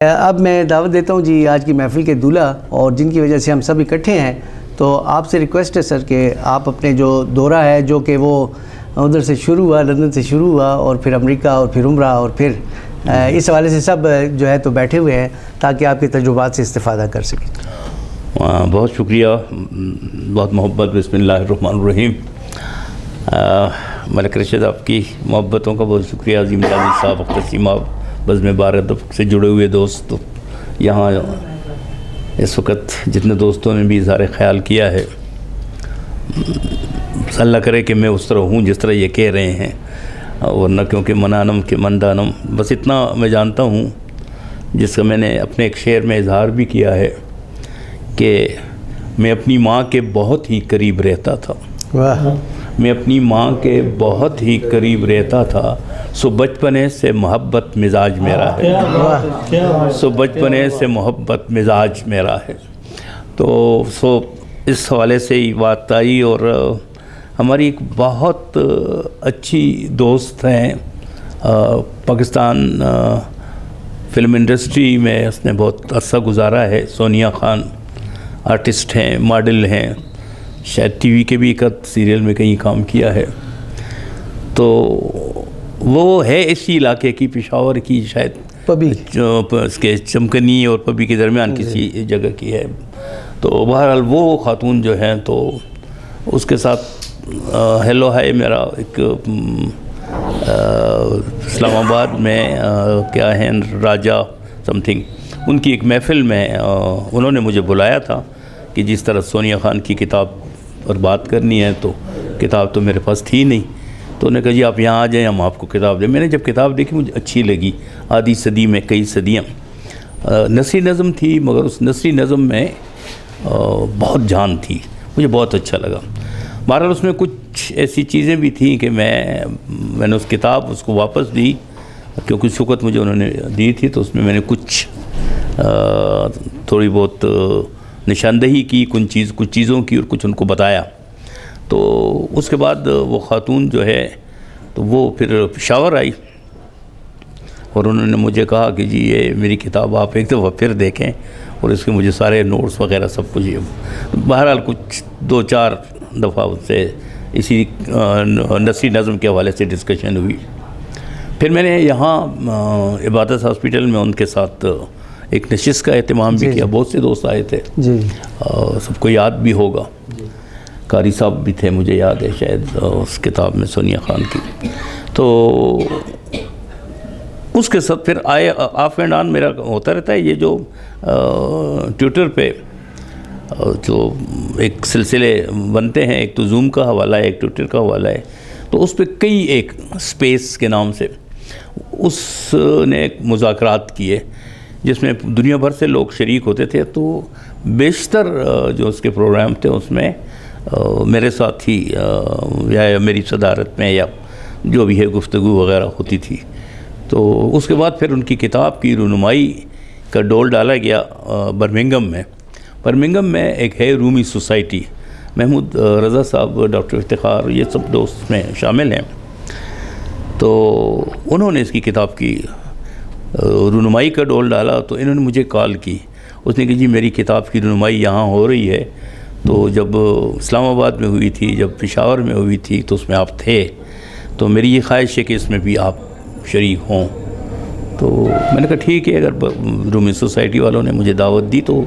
اب میں دعوت دیتا ہوں جی آج کی محفل کے دولہا اور جن کی وجہ سے ہم سب اکٹھے ہیں، تو آپ سے ریکویسٹ ہے سر کہ آپ اپنے جو دورہ ہے جو کہ وہ ادھر سے شروع ہوا، لندن سے شروع ہوا اور پھر امریکہ اور پھر عمرہ اور پھر اس حوالے سے سب جو ہے تو بیٹھے ہوئے ہیں تاکہ آپ کے تجربات سے استفادہ کر سکیں۔ بہت شکریہ، بہت محبت۔ بسم اللہ الرحمن الرحیم۔ ملک رشید آپ کی محبتوں کا بہت شکریہ۔ عظیم جانی صاحب، اختر سیما، بزم بارد سے جڑے ہوئے دوست، یہاں اس وقت جتنے دوستوں نے بھی اظہار خیال کیا ہے، اللہ کرے کہ میں اس طرح ہوں جس طرح یہ کہہ رہے ہیں، ورنہ کیونکہ منانم کے مندانم، بس اتنا میں جانتا ہوں جس کا میں نے اپنے ایک شعر میں اظہار بھی کیا ہے کہ میں اپنی ماں کے بہت ہی قریب رہتا تھا، میں اپنی ماں کے بہت ہی قریب رہتا تھا، سو بچپنے سے محبت مزاج میرا ہے، سو بچپنے سے محبت مزاج میرا ہے۔ تو اس حوالے سے ہی بات آئی، اور ہماری ایک بہت اچھی دوست ہیں، پاکستان فلم انڈسٹری میں اس نے بہت عرصہ گزارا ہے، سونیا خان، آرٹسٹ ہیں، ماڈل ہیں، شاید ٹی وی کے بھی ایک سیریل میں کہیں کام کیا ہے۔ تو وہ ہے اسی علاقے کی، پشاور کی، شاید پبی اس کے چمکنی اور پبی کے درمیان کسی جگہ کی ہے۔ تو بہرحال وہ خاتون جو ہیں، تو اس کے ساتھ ہیلو ہائی میرا ایک اسلام آباد میں کیا ہیں راجہ سم تھنگ، ان کی ایک محفل میں انہوں نے مجھے بلایا تھا کہ جس طرح سونیا خان کی کتاب پر بات کرنی ہے، تو کتاب تو میرے پاس تھی نہیں، تو انہوں نے کہا جی آپ یہاں آ جائیں، ہم آپ کو کتاب دیں۔ میں نے جب کتاب دیکھی مجھے اچھی لگی، آدھی صدی میں کئی صدیاں، نثری نظم تھی، مگر اس نثری نظم میں بہت جان تھی، مجھے بہت اچھا لگا۔ بہرحال اس میں کچھ ایسی چیزیں بھی تھیں کہ میں نے اس کتاب اس کو واپس دی، کیونکہ اس وقت مجھے انہوں نے دی تھی، تو اس میں نے کچھ تھوڑی بہت نشاندہی کی کچھ چیزوں کی، اور کچھ ان کو بتایا۔ تو اس کے بعد وہ خاتون جو ہے تو وہ پھر پشاور آئی، اور انہوں نے مجھے کہا کہ جی یہ میری کتاب آپ ایک دفعہ پھر دیکھیں، اور اس کے مجھے سارے نوٹس وغیرہ سب کچھ۔ بہرحال کچھ 2-4 دفعہ اس سے اسی نثری نظم کے حوالے سے ڈسکشن ہوئی۔ پھر میں نے یہاں عبادت ہاسپٹل میں ان کے ساتھ ایک نشست کا اہتمام بھی کیا، بہت سے دوست آئے تھے، سب کو یاد بھی ہوگا، قاری صاحب بھی تھے، مجھے یاد ہے شاید اس کتاب میں سونیا خان کی۔ تو اس کے ساتھ پھر آئے آف اینڈ آن میرا ہوتا رہتا ہے، یہ جو ٹویٹر پہ جو ایک سلسلے بنتے ہیں، ایک تو زوم کا حوالہ ہے، ایک ٹویٹر کا حوالہ ہے، تو اس پہ کئی ایک اسپیس کے نام سے اس نے مذاکرات کیے جس میں دنیا بھر سے لوگ شریک ہوتے تھے۔ تو بیشتر جو اس کے پروگرام تھے اس میں میرے ساتھ ہی یا میری صدارت میں یا جو بھی ہے گفتگو وغیرہ ہوتی تھی۔ تو اس کے بعد پھر ان کی کتاب کی رونمائی کا ڈول ڈالا گیا برمنگھم میں ایک ہے رومی سوسائٹی، محمود رضا صاحب، ڈاکٹر افتخار، یہ سب دوست میں شامل ہیں۔ تو انہوں نے اس کی کتاب کی رونمائی کا ڈول ڈالا، تو انہوں نے مجھے کال کی، اس نے کہا جی میری کتاب کی رونمائی یہاں ہو رہی ہے، تو جب اسلام آباد میں ہوئی تھی، جب پشاور میں ہوئی تھی، تو اس میں آپ تھے، تو میری یہ خواہش ہے کہ اس میں بھی آپ شریک ہوں۔ تو میں نے کہا ٹھیک ہے، اگر رومی سوسائٹی والوں نے مجھے دعوت دی تو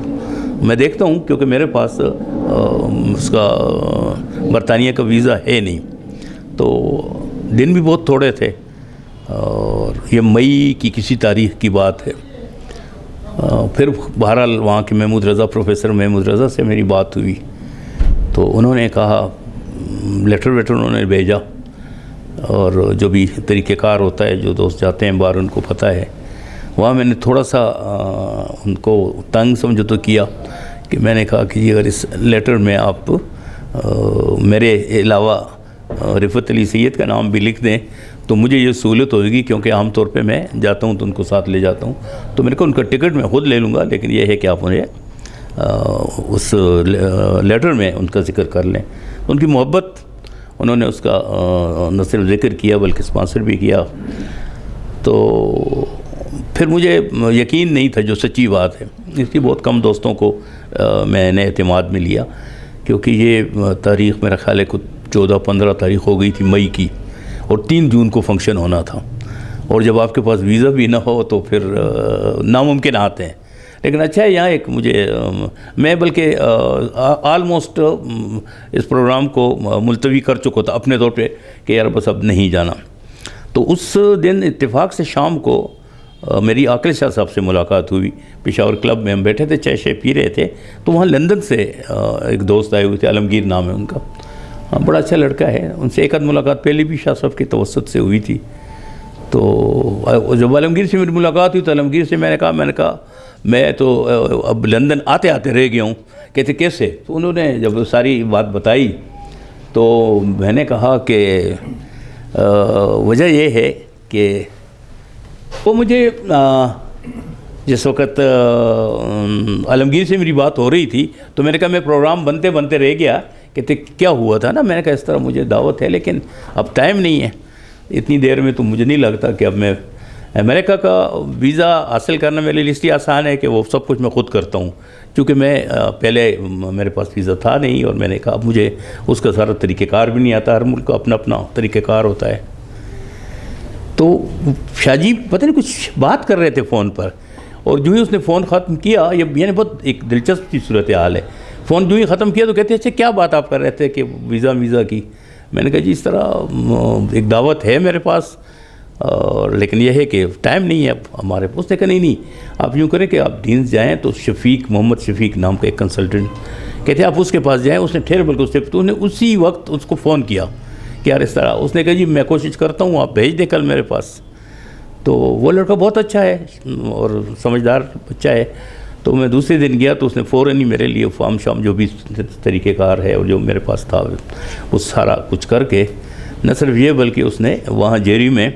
میں دیکھتا ہوں، کیونکہ میرے پاس اس کا برطانیہ کا ویزا ہے نہیں، تو دن بھی بہت تھوڑے تھے، اور یہ مئی کی کسی تاریخ کی بات ہے۔ پھر بہرحال وہاں کے پروفیسر محمود رضا سے میری بات ہوئی، تو انہوں نے کہا لیٹر انہوں نے بھیجا، اور جو بھی طریقہ کار ہوتا ہے، جو دوست جاتے ہیں باہر ان کو پتہ ہے، وہاں میں نے تھوڑا سا ان کو تنگ سمجھو تو کیا، کہ میں نے کہا کہ جی اگر اس لیٹر میں آپ میرے علاوہ رفعت علی سید کا نام بھی لکھ دیں تو مجھے یہ سہولت ہوئے گی، کیونکہ عام طور پہ میں جاتا ہوں تو ان کو ساتھ لے جاتا ہوں، تو میں نے کہا ان کا ٹکٹ میں خود لے لوں گا، لیکن یہ ہے کہ آپ انہیں اس لیٹر میں ان کا ذکر کر لیں۔ ان کی محبت، انہوں نے اس کا نہ صرف ذکر کیا بلکہ اسپانسر بھی کیا۔ تو پھر مجھے یقین نہیں تھا جو سچی بات ہے، اس لیے بہت کم دوستوں کو میں نے اعتماد میں لیا، کیونکہ یہ تاریخ میرا خیال ہے کچھ 14-15 تاریخ ہو گئی تھی مئی کی، اور 3 جون کو فنکشن ہونا تھا، اور جب آپ کے پاس ویزا بھی نہ ہو تو پھر ناممکنات ہیں۔ لیکن اچھا ہے یہاں ایک مجھے میں بلکہ آلموسٹ اس پروگرام کو ملتوی کر چکا تھا اپنے طور پہ کہ یار بس اب نہیں جانا۔ تو اس دن اتفاق سے شام کو میری عاقل شاہ صاحب سے ملاقات ہوئی، پشاور کلب میں ہم بیٹھے تھے، چائے شے پی رہے تھے، تو وہاں لندن سے ایک دوست آئے ہوئے تھے، عالمگیر نام ہے ان کا، بڑا اچھا لڑکا ہے، ان سے ایک آدھ ملاقات پہلے بھی شاہ صاحب کی توسط سے ہوئی تھی۔ تو جب عالمگیر سے میری ملاقات ہوئی تو عالمگیر سے میں نے کہا میں تو اب لندن آتے آتے رہ گیا ہوں۔ کہتے کیسے؟ تو انہوں نے جب ساری بات بتائی تو میں نے کہا کہ وجہ یہ ہے کہ وہ مجھے جس وقت عالمگیر سے میری بات ہو رہی تھی تو میں نے کہا میں پروگرام بنتے بنتے رہ گیا، کہتے کیا ہوا تھا نا؟ میں نے کہا اس طرح مجھے دعوت ہے لیکن اب ٹائم نہیں ہے، اتنی دیر میں تو مجھے نہیں لگتا کہ اب میں امریکہ کا ویزا حاصل کرنا میرے لیے اس لیے آسان ہے کہ وہ سب کچھ میں خود کرتا ہوں، چونکہ میں پہلے میرے پاس ویزا تھا نہیں، اور میں نے کہا اب مجھے اس کا سارا طریقہ کار بھی نہیں آتا، ہر ملک کا اپنا اپنا طریقہ کار ہوتا ہے۔ تو شاہ جی پتہ نہیں کچھ بات کر رہے تھے فون پر، اور جو ہی اس نے فون ختم کیا، یہ یعنی بہت ایک دلچسپ سی صورتحال ہے، فون جو ہی ختم کیا تو کہتے اچھا کیا بات آپ کر رہے تھے کہ ویزا کی؟ میں نے کہا جی اس طرح ایک دعوت ہے میرے پاس، اور لیکن یہ ہے کہ ٹائم نہیں ہے اب ہمارے پاس۔ اس نے کہا نہیں آپ یوں کریں کہ آپ ڈینس جائیں تو محمد شفیق نام کا ایک کنسلٹنٹ، کہتے آپ اس کے پاس جائیں۔ اس نے ٹھہر بلکہ اس نے اسی وقت اس کو فون کیا کہ یار اس طرح، اس نے کہا جی میں کوشش کرتا ہوں آپ بھیج دیں کل میرے پاس۔ تو وہ لڑکا بہت اچھا ہے اور سمجھدار بچہ ہے، تو میں دوسرے دن گیا تو اس نے فوراً ہی میرے لیے فارم شام جو بھی طریقہ کار ہے اور جو میرے پاس تھا وہ سارا کچھ کر کے، نہ صرف یہ بلکہ اس نے وہاں جیری میں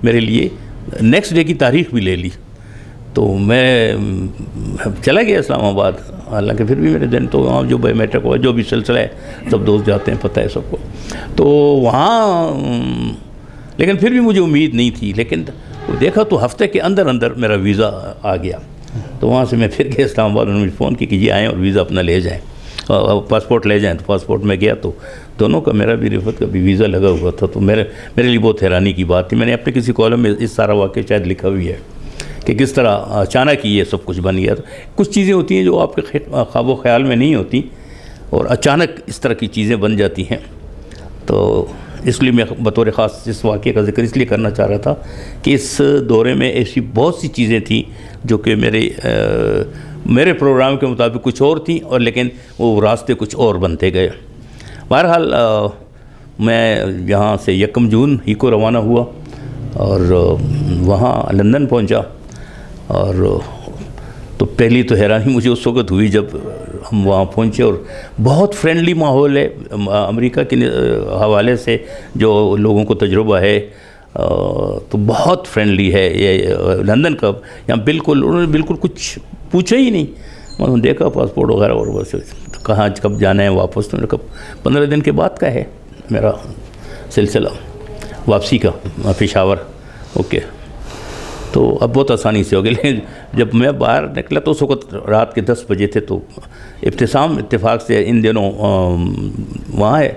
میرے لیے نیکسٹ ڈے کی تاریخ بھی لے لی۔ تو میں چلا گیا اسلام آباد، حالانکہ پھر بھی میرے دن تو وہاں جو بایو میٹرک ہوا جو بھی سلسلہ ہے سب دوست جاتے ہیں، پتہ ہے سب کو، تو وہاں لیکن پھر بھی مجھے امید نہیں تھی، لیکن دیکھا تو ہفتے کے اندر میرا ویزا آ گیا۔ تو وہاں سے میں پھر گیا اسلام آباد، انہوں نے مجھے فون کیا کہ یہ آئیں اور ویزا اپنا لے جائیں، پاسپورٹ لے جائیں۔ تو پاسپورٹ میں گیا تو دونوں کا میرا بھی رفت کا بھی ویزا لگا ہوا تھا، تو میرے لیے بہت حیرانی کی بات تھی۔ میں نے اپنے کسی کالم میں اس سارا واقعہ شاید لکھا ہوئی ہے کہ کس طرح اچانک ہی یہ سب کچھ بن گیا۔ کچھ چیزیں ہوتی ہیں جو آپ کے خواب و خیال میں نہیں ہوتی اور اچانک اس طرح کی چیزیں بن جاتی ہیں۔ تو اس لیے میں بطور خاص اس واقعے کا ذکر اس لیے کرنا چاہ رہا تھا کہ اس دورے میں ایسی بہت سی چیزیں تھیں جو کہ میرے پروگرام کے مطابق کچھ اور تھیں، اور لیکن وہ راستے کچھ اور بنتے گئے۔ بہرحال میں یہاں سے 1 جون ہی کو روانہ ہوا اور وہاں لندن پہنچا، اور تو پہلی تو حیرانی مجھے اس وقت ہوئی جب ہم وہاں پہنچے، اور بہت فرینڈلی ماحول ہے امریکہ کے حوالے سے، جو لوگوں کو تجربہ ہے تو بہت فرینڈلی ہے یہ لندن کا۔ یہاں انہوں نے بالکل کچھ پوچھا ہی نہیں، انہوں نے دیکھا پاسپورٹ وغیرہ اور بس کہاں کب جانا ہے واپس، تو کب 15 دن کے بعد کا ہے میرا سلسلہ واپسی کا پشاور، اوکے۔ تو اب بہت آسانی سے ہو گیا، لیکن جب میں باہر نکلا تو اس وقت رات کے 10 بجے تھے۔ تو ابتسام اتفاق سے ان دنوں وہاں ہے،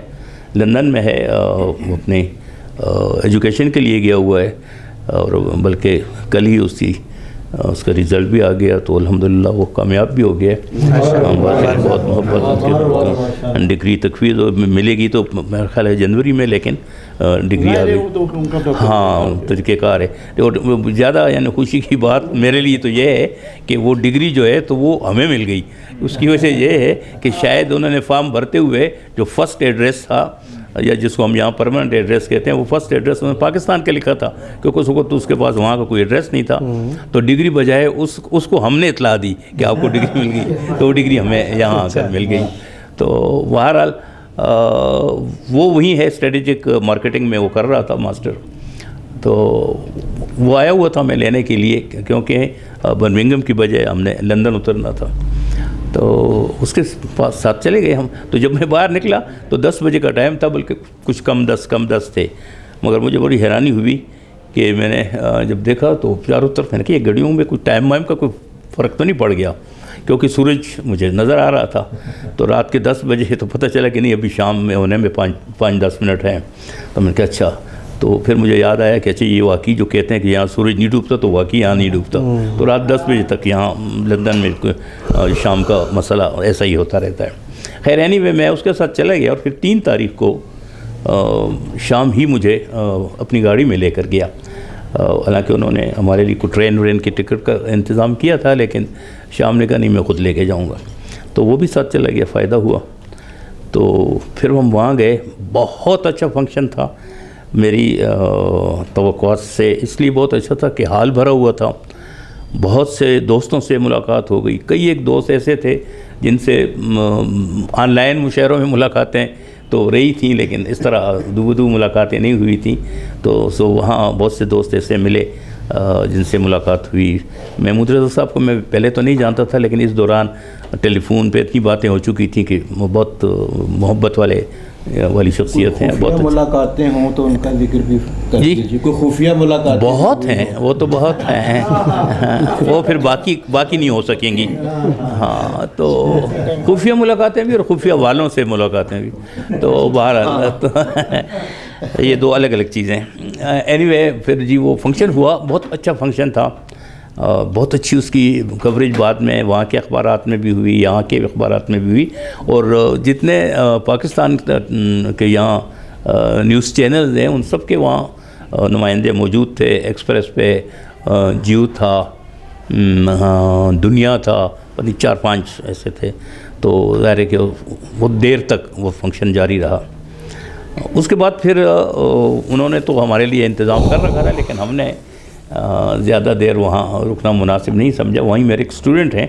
لندن میں ہے، اپنے ایجوکیشن کے لیے گیا ہوا ہے، اور بلکہ کل ہی اس کا رزلٹ بھی آ گیا، تو الحمدللہ وہ کامیاب بھی ہو گیا۔ بہت محبت، ڈگری تکفیز ملے گی تو میرا خیال ہے جنوری میں، لیکن ڈگری آ گئی، ہاں طریقہ کار ہے۔ اور زیادہ یعنی خوشی کی بات میرے لیے تو یہ ہے کہ وہ ڈگری جو ہے تو وہ ہمیں مل گئی۔ اس کی وجہ یہ ہے کہ شاید انہوں نے فارم بھرتے ہوئے جو فرسٹ ایڈریس تھا، یا جس کو ہم یہاں پرماننٹ ایڈریس کہتے ہیں، وہ فرسٹ ایڈریس انہوں نے پاکستان کا لکھا تھا، کیونکہ اس وقت تو اس کے پاس وہاں کا کوئی ایڈریس نہیں تھا۔ تو ڈگری بجائے اس کو ہم نے اطلاع دی کہ آپ کو ڈگری مل گئی، تو وہ ڈگری ہمیں یہاں آ کر مل گئی۔ تو بہرحال وہ وہیں ہے، اسٹریٹجک مارکیٹنگ میں وہ کر رہا تھا ماسٹر، تو وہ آیا ہوا تھا میں لینے کے لیے، کیونکہ برمنگھم کی بجائے ہم نے لندن اترنا تھا، تو اس کے پاس ساتھ چلے گئے ہم۔ تو جب میں باہر نکلا تو 10 بجے کا ٹائم تھا، بلکہ کچھ کم 10 تھے، مگر مجھے بڑی حیرانی ہوئی کہ میں نے جب دیکھا تو چاروں طرف میں نے کہا یہ گھڑیوں میں کوئی ٹائم وائم کا کوئی فرق تو نہیں پڑ گیا، کیونکہ سورج مجھے نظر آ رہا تھا. تو رات کے 10 بجے تو پتہ چلا کہ نہیں ابھی شام میں ہونے میں 5-10 منٹ ہیں. تو میں نے کہا اچھا. تو پھر مجھے یاد آیا کہ اچھا یہ واقعی جو کہتے ہیں کہ یہاں سورج نہیں ڈوبتا تو واقعی یہاں نہیں ڈوبتا. تو رات 10 بجے تک یہاں لندن میں شام کا مسئلہ ایسا ہی ہوتا رہتا ہے. خیر اینی وے میں اس کے ساتھ چلا گیا اور پھر 3 تاریخ کو شام ہی مجھے اپنی گاڑی میں لے کر گیا. حالانکہ انہوں نے ہمارے لیے کوئی ٹرین ورین کی ٹکٹ کا انتظام کیا تھا، لیکن شام نے کہا نہیں میں خود لے کے جاؤں گا. تو وہ بھی ساتھ چلا گیا، فائدہ ہوا. تو پھر ہم وہاں گئے. بہت اچھا فنکشن تھا، میری توقعات سے اس لیے بہت اچھا تھا کہ حال بھرا ہوا تھا. بہت سے دوستوں سے ملاقات ہو گئی. کئی ایک دوست ایسے تھے جن سے آن لائن مشاعروں میں ملاقاتیں تو رہی تھیں، لیکن اس طرح دو ملاقاتیں نہیں ہوئی تھیں. تو وہاں بہت سے دوست ایسے ملے جن سے ملاقات ہوئی. محمود رضا صاحب کو میں پہلے تو نہیں جانتا تھا، لیکن اس دوران ٹیلی فون پہ اتنی باتیں ہو چکی تھیں کہ بہت محبت والی شخصیت ہیں. بہت ملاقاتیں ہوں تو ان کا ذکر بھی کر دیجیے. کوئی خفیہ ملاقات بہت ہیں، وہ تو بہت ہیں. وہ پھر باقی نہیں ہو سکیں گی. ہاں تو خفیہ ملاقاتیں بھی اور خفیہ والوں سے ملاقاتیں بھی. تو بہرحال یہ 2 الگ الگ چیزیں. اینی وے پھر جی وہ فنکشن ہوا. بہت اچھا فنکشن تھا. بہت اچھی اس کی کوریج بعد میں وہاں کے اخبارات میں بھی ہوئی، یہاں کے اخبارات میں بھی ہوئی. اور جتنے پاکستان کے یہاں نیوز چینلز ہیں ان سب کے وہاں نمائندے موجود تھے. ایکسپریس پہ جیو تھا، دنیا تھا، 4-5 ایسے تھے. تو ظاہر ہے کہ بہت دیر تک وہ فنکشن جاری رہا. اس کے بعد پھر انہوں نے تو ہمارے لیے انتظام کر رکھا تھا، لیکن ہم نے زیادہ دیر وہاں رکنا مناسب نہیں سمجھا. وہیں میرے ایک اسٹوڈنٹ ہیں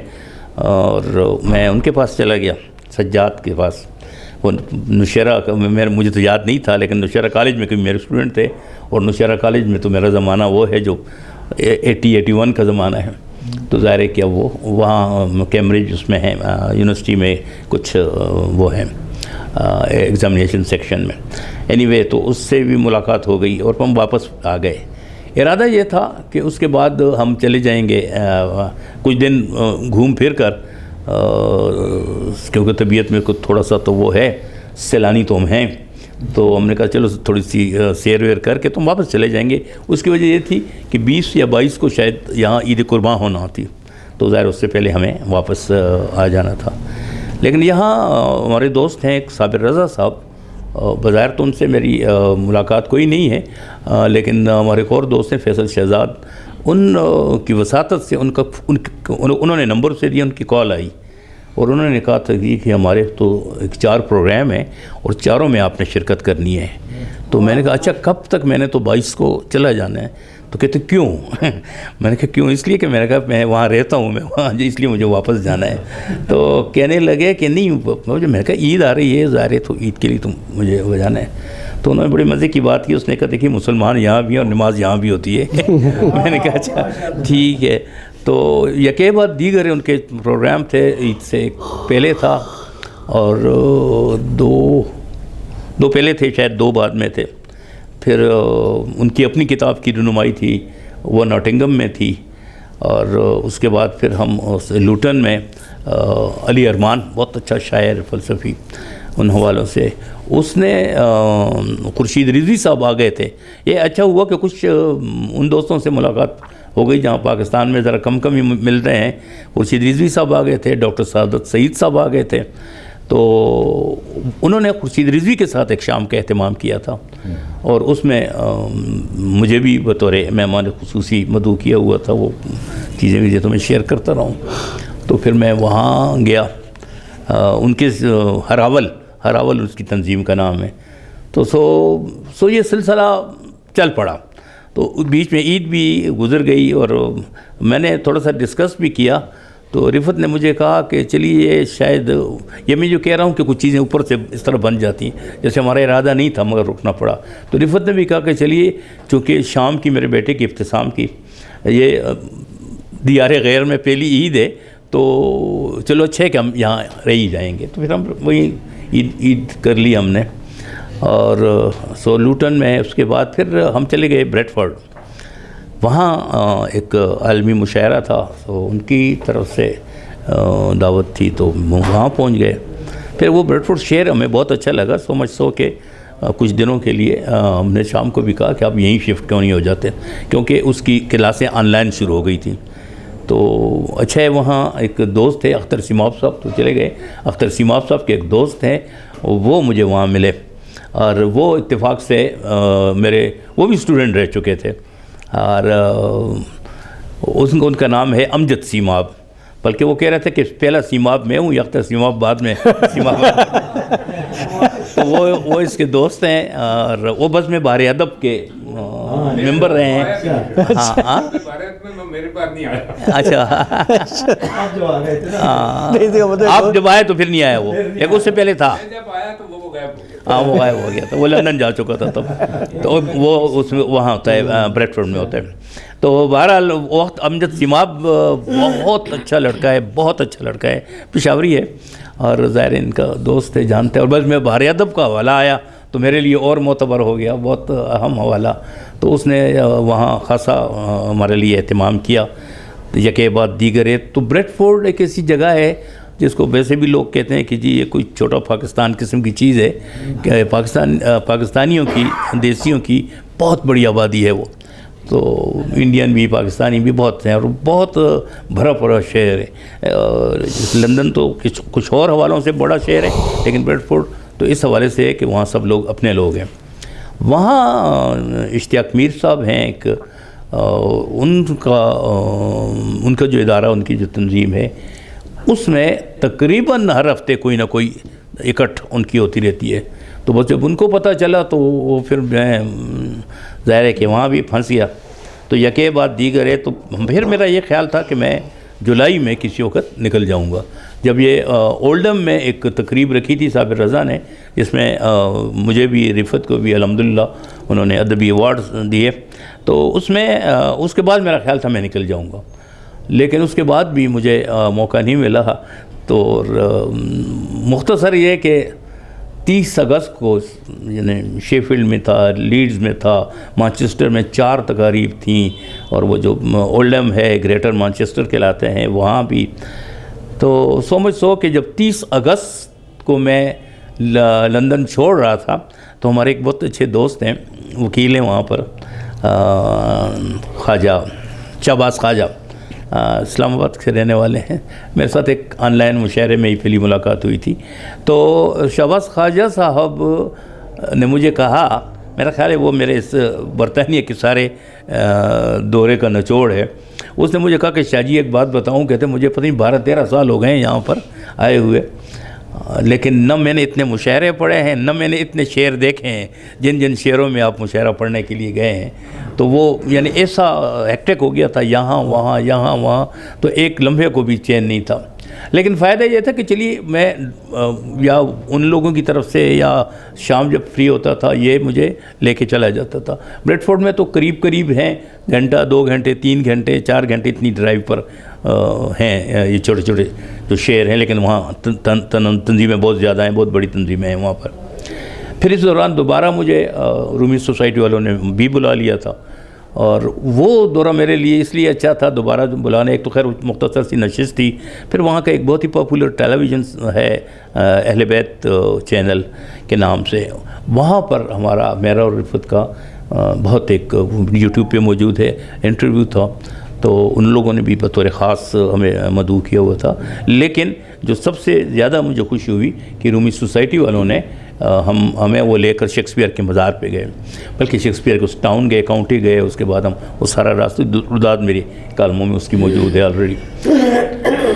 اور میں ان کے پاس چلا گیا، سجاد کے پاس. وہ نوشہرہ مجھے تو یاد نہیں تھا، لیکن نوشہرہ کالج میں کبھی میرے اسٹوڈنٹ تھے. اور نوشہرہ کالج میں تو میرا زمانہ وہ ہے جو 80-81 کا زمانہ ہے. تو ظاہر ہے کہ اب وہ وہاں کیمبرج اس میں ہیں، یونیورسٹی میں کچھ وہ ہیں ایگزامینیشن سیکشن میں. اینی وے تو اس سے بھی ملاقات ہو گئی اور ہم واپس آ گئے. ارادہ یہ تھا کہ اس کے بعد ہم چلے جائیں گے کچھ دن گھوم پھر کر، کیونکہ طبیعت میں کچھ تھوڑا سا تو وہ ہے، سیلانی تو ہم ہیں. تو ہم نے کہا چلو تھوڑی سی سیر ویر کر کے تم واپس چلے جائیں گے. اس کی وجہ یہ تھی کہ 20 یا 22 کو شاید یہاں عید قربان ہونا ہوتی، تو ظاہر اس سے پہلے ہمیں واپس آ جانا تھا. لیکن یہاں ہمارے دوست ہیں ایک صابر رضا صاحب. بظاہر تو ان سے میری ملاقات کوئی نہیں ہے، لیکن ہمارے ایک اور دوست ہیں فیصل شہزاد. ان کی وساطت سے انہوں نے نمبر سے دیا، ان کی کال آئی اور انہوں نے کہا تھا کہ ہمارے تو 4 پروگرام ہیں اور چاروں میں آپ نے شرکت کرنی ہے. تو میں نے کہا اچھا کب تک؟ میں نے تو 22 کو چلا جانا ہے. تو کہتے کیوں؟ میں نے کہا کیوں؟ اس لیے کہ میں نے کہا میں وہاں رہتا ہوں، میں وہاں اس لیے مجھے واپس جانا ہے. تو کہنے لگے کہ نہیں، میں نے کہا عید آ رہی ہے ظاہر ہے، تو عید کے لیے تو مجھے وہ جانا ہے. تو انہوں نے بڑی مزے کی بات کی. اس نے کہا دیکھیے مسلمان یہاں بھی ہیں اور نماز یہاں بھی ہوتی ہے. میں نے کہا اچھا ٹھیک ہے. تو یکے بعد دیگر ان کے پروگرام تھے. عید سے پہلے تھا اور دو پہلے تھے، شاید 2 بعد میں تھے. پھر ان کی اپنی کتاب کی رونمائی تھی، وہ ناٹنگم میں تھی. اور اس کے بعد پھر ہم لوٹن میں علی ارمان، بہت اچھا شاعر فلسفی، ان حوالوں سے اس نے خورشید رضوی صاحب آ گئے تھے. یہ اچھا ہوا کہ کچھ ان دوستوں سے ملاقات ہو گئی جہاں پاکستان میں ذرا کم ہی مل رہے ہیں. خورشید رضوی صاحب آ گئے تھے، ڈاکٹر سعادت سعید صاحب آ گئے تھے. تو انہوں نے خورشید رضوی کے ساتھ ایک شام کا اہتمام کیا تھا اور اس میں مجھے بھی بطور مہمان خصوصی مدعو کیا ہوا تھا. وہ چیزیں بھی تو میں شیئر کرتا رہا ہوں. تو پھر میں وہاں گیا. ان کے ہراول اس کی تنظیم کا نام ہے. تو سو یہ سلسلہ چل پڑا. تو بیچ میں عید بھی گزر گئی اور میں نے تھوڑا سا ڈسکس بھی کیا. تو رفت نے مجھے کہا کہ چلیے شاید یہ میں جو کہہ رہا ہوں کہ کچھ چیزیں اوپر سے اس طرح بن جاتی ہیں، جیسے ہمارا ارادہ نہیں تھا مگر رکنا پڑا. تو رفت نے بھی کہا کہ چلیے چونکہ شام کی میرے بیٹے کی افتتام کی یہ دیار غیر میں پہلی عید ہے تو چلو اچھا ہے کہ ہم یہاں رہ جائیں گے. تو پھر ہم وہیں عید کر لی ہم نے. اور لوٹن میں اس کے بعد پھر ہم چلے گئے بریڈ فورڈ. وہاں ایک عالمی مشاعرہ تھا، تو ان کی طرف سے دعوت تھی، تو وہاں پہنچ گئے۔ پھر وہ بریڈ فورڈ شہر ہمیں بہت اچھا لگا، سو مچ سو کہ کچھ دنوں کے لیے ہم نے شام کو بھی کہا کہ آپ یہیں شفٹ کیوں نہیں ہو جاتے، کیونکہ اس کی کلاسیں آن لائن شروع ہو گئی تھیں۔ تو اچھا ہے، وہاں ایک دوست تھے اختر سیماب صاحب، تو چلے گئے۔ اختر سیماب صاحب کے ایک دوست ہیں، وہ مجھے وہاں ملے، اور وہ اتفاق سے وہ بھی اسٹوڈنٹ رہ چکے تھے، اور ان کا نام ہے امجد سیماب، بلکہ وہ کہہ رہے تھے کہ پہلا سیماب میں ہوں یا اختر سیماب بعد میں سیماب تو وہ اس کے دوست ہیں، اور وہ بس میں بحر ادب کے ممبر رہے ہیں۔ ہاں میرے پاس نہیں آیا۔ اچھا، آپ جب آئے تو پھر نہیں آیا، وہ ایک اس سے پہلے تھا، جب آیا تو وہ غائب ہو گیا۔ ہاں وہ غائب ہو گیا تھا، وہ لندن جا چکا تھا تب، تو وہ اس میں وہاں ہوتا ہے، بریڈ فورڈ میں ہوتا ہے۔ تو بہرحال وقت امجد سیماب بہت اچھا لڑکا ہے، بہت اچھا لڑکا ہے، پشاوری ہے، اور ظاہر ان کا دوست ہے، جانتے ہیں۔ اور بس میں بحر ادب کا حوالہ آیا تو میرے لیے اور معتبر ہو گیا، بہت اہم حوالہ، تو اس نے وہاں خاصا ہمارے لیے اہتمام کیا۔ یکے بعد دیگر ہے، تو بریڈ فورڈ ایک ایسی جگہ ہے جس کو ویسے بھی لوگ کہتے ہیں کہ جی یہ کوئی چھوٹا پاکستان قسم کی چیز ہے، کہ پاکستانیوں کی، دیسیوں کی بہت بڑی آبادی ہے وہ، تو انڈین بھی، پاکستانی بھی بہت ہیں، اور بہت بھرا پڑا شہر ہے۔ لندن تو کچھ اور حوالوں سے بڑا شہر ہے، لیکن بریڈ فورڈ تو اس حوالے سے ہے کہ وہاں سب لوگ اپنے لوگ ہیں۔ وہاں اشتیاق میر صاحب ہیں ایک، ان کا جو ادارہ، ان کی جو تنظیم ہے، اس میں تقریباً ہر ہفتے کوئی نہ کوئی اکٹھ ان کی ہوتی رہتی ہے۔ تو بس جب ان کو پتہ چلا تو وہ پھر میں ظاہر ہے کہ وہاں بھی پھنس گیا۔ تو یکے بعد دیگر ہے، تو پھر میرا یہ خیال تھا کہ میں جولائی میں کسی وقت نکل جاؤں گا۔ جب یہ اولڈم میں ایک تقریب رکھی تھی صابر رضا نے، جس میں مجھے بھی، رفت کو بھی الحمدللہ انہوں نے ادبی ایوارڈز دیے، تو اس میں اس کے بعد میرا خیال تھا میں نکل جاؤں گا، لیکن اس کے بعد بھی مجھے موقع نہیں ملا۔ تو مختصر یہ کہ 30 اگست کو یعنی شیفیلڈ میں تھا، لیڈز میں تھا، مانچسٹر میں 4 تقاریب تھیں، اور وہ جو اولڈم ہے گریٹر مانچسٹر کہلاتے ہیں، وہاں بھی۔ تو سو کہ جب 30 اگست کو میں لندن چھوڑ رہا تھا، تو ہمارے ایک بہت اچھے دوست ہیں، وکیل ہیں وہاں پر، خواجہ شہباز خواجہ، اسلام آباد سے رہنے والے ہیں، میرے ساتھ ایک آن لائن مشاعرے میں ہی پہلی ملاقات ہوئی تھی۔ تو شہباز خواجہ صاحب نے مجھے کہا، میرا خیال ہے وہ میرے اس برطانیہ کے سارے دورے کا نچوڑ ہے، اس نے مجھے کہا کہ شاہ جی ایک بات بتاؤں، کہتے مجھے پتہ نہیں 12-13 سال ہو گئے ہیں یہاں پر آئے ہوئے، لیکن نہ میں نے اتنے مشاعرے پڑھے ہیں، نہ میں نے اتنے شعر دیکھے ہیں جن شعروں میں آپ مشاعرہ پڑھنے کے لیے گئے ہیں۔ تو وہ یعنی ایسا ہیکٹک ہو گیا تھا، یہاں وہاں، تو ایک لمحے کو بھی چین نہیں تھا۔ لیکن فائدہ یہ تھا کہ چلیے میں یا ان لوگوں کی طرف سے، یا شام جب فری ہوتا تھا یہ مجھے لے کے چلا جاتا تھا۔ بریڈ فورڈ میں تو قریب ہیں، گھنٹہ 2 گھنٹے 3 گھنٹے 4 گھنٹے اتنی ڈرائیو پر ہیں یہ چھوٹے چھوٹے جو شہر ہیں، لیکن وہاں تنظیمیں بہت زیادہ ہیں، بہت بڑی تنظیمیں ہیں وہاں پر۔ پھر اس دوران دوبارہ مجھے رومی سوسائٹی والوں نے بھی بلا لیا تھا، اور وہ دورہ میرے لیے اس لیے اچھا تھا دوبارہ بلانے، ایک تو خیر مختصر سی نشست تھی، پھر وہاں کا ایک بہت ہی پاپولر ٹیلی ویژن ہے اہل بیت چینل کے نام سے، وہاں پر میرا اور رفت کا بہت ایک یوٹیوب پہ موجود ہے انٹرویو تھا، تو ان لوگوں نے بھی بطور خاص ہمیں مدعو کیا ہوا تھا۔ لیکن جو سب سے زیادہ مجھے خوشی ہوئی کہ رومی سوسائٹی والوں نے ہمیں وہ لے کر شیکسپیئر کے مزار پہ گئے، بلکہ شیکسپیئر کے اس ٹاؤن گئے، کاؤنٹی گئے، اس کے بعد ہم وہ سارا راستہ رداد میری کالموں میں اس کی موجود ہے آلریڈی۔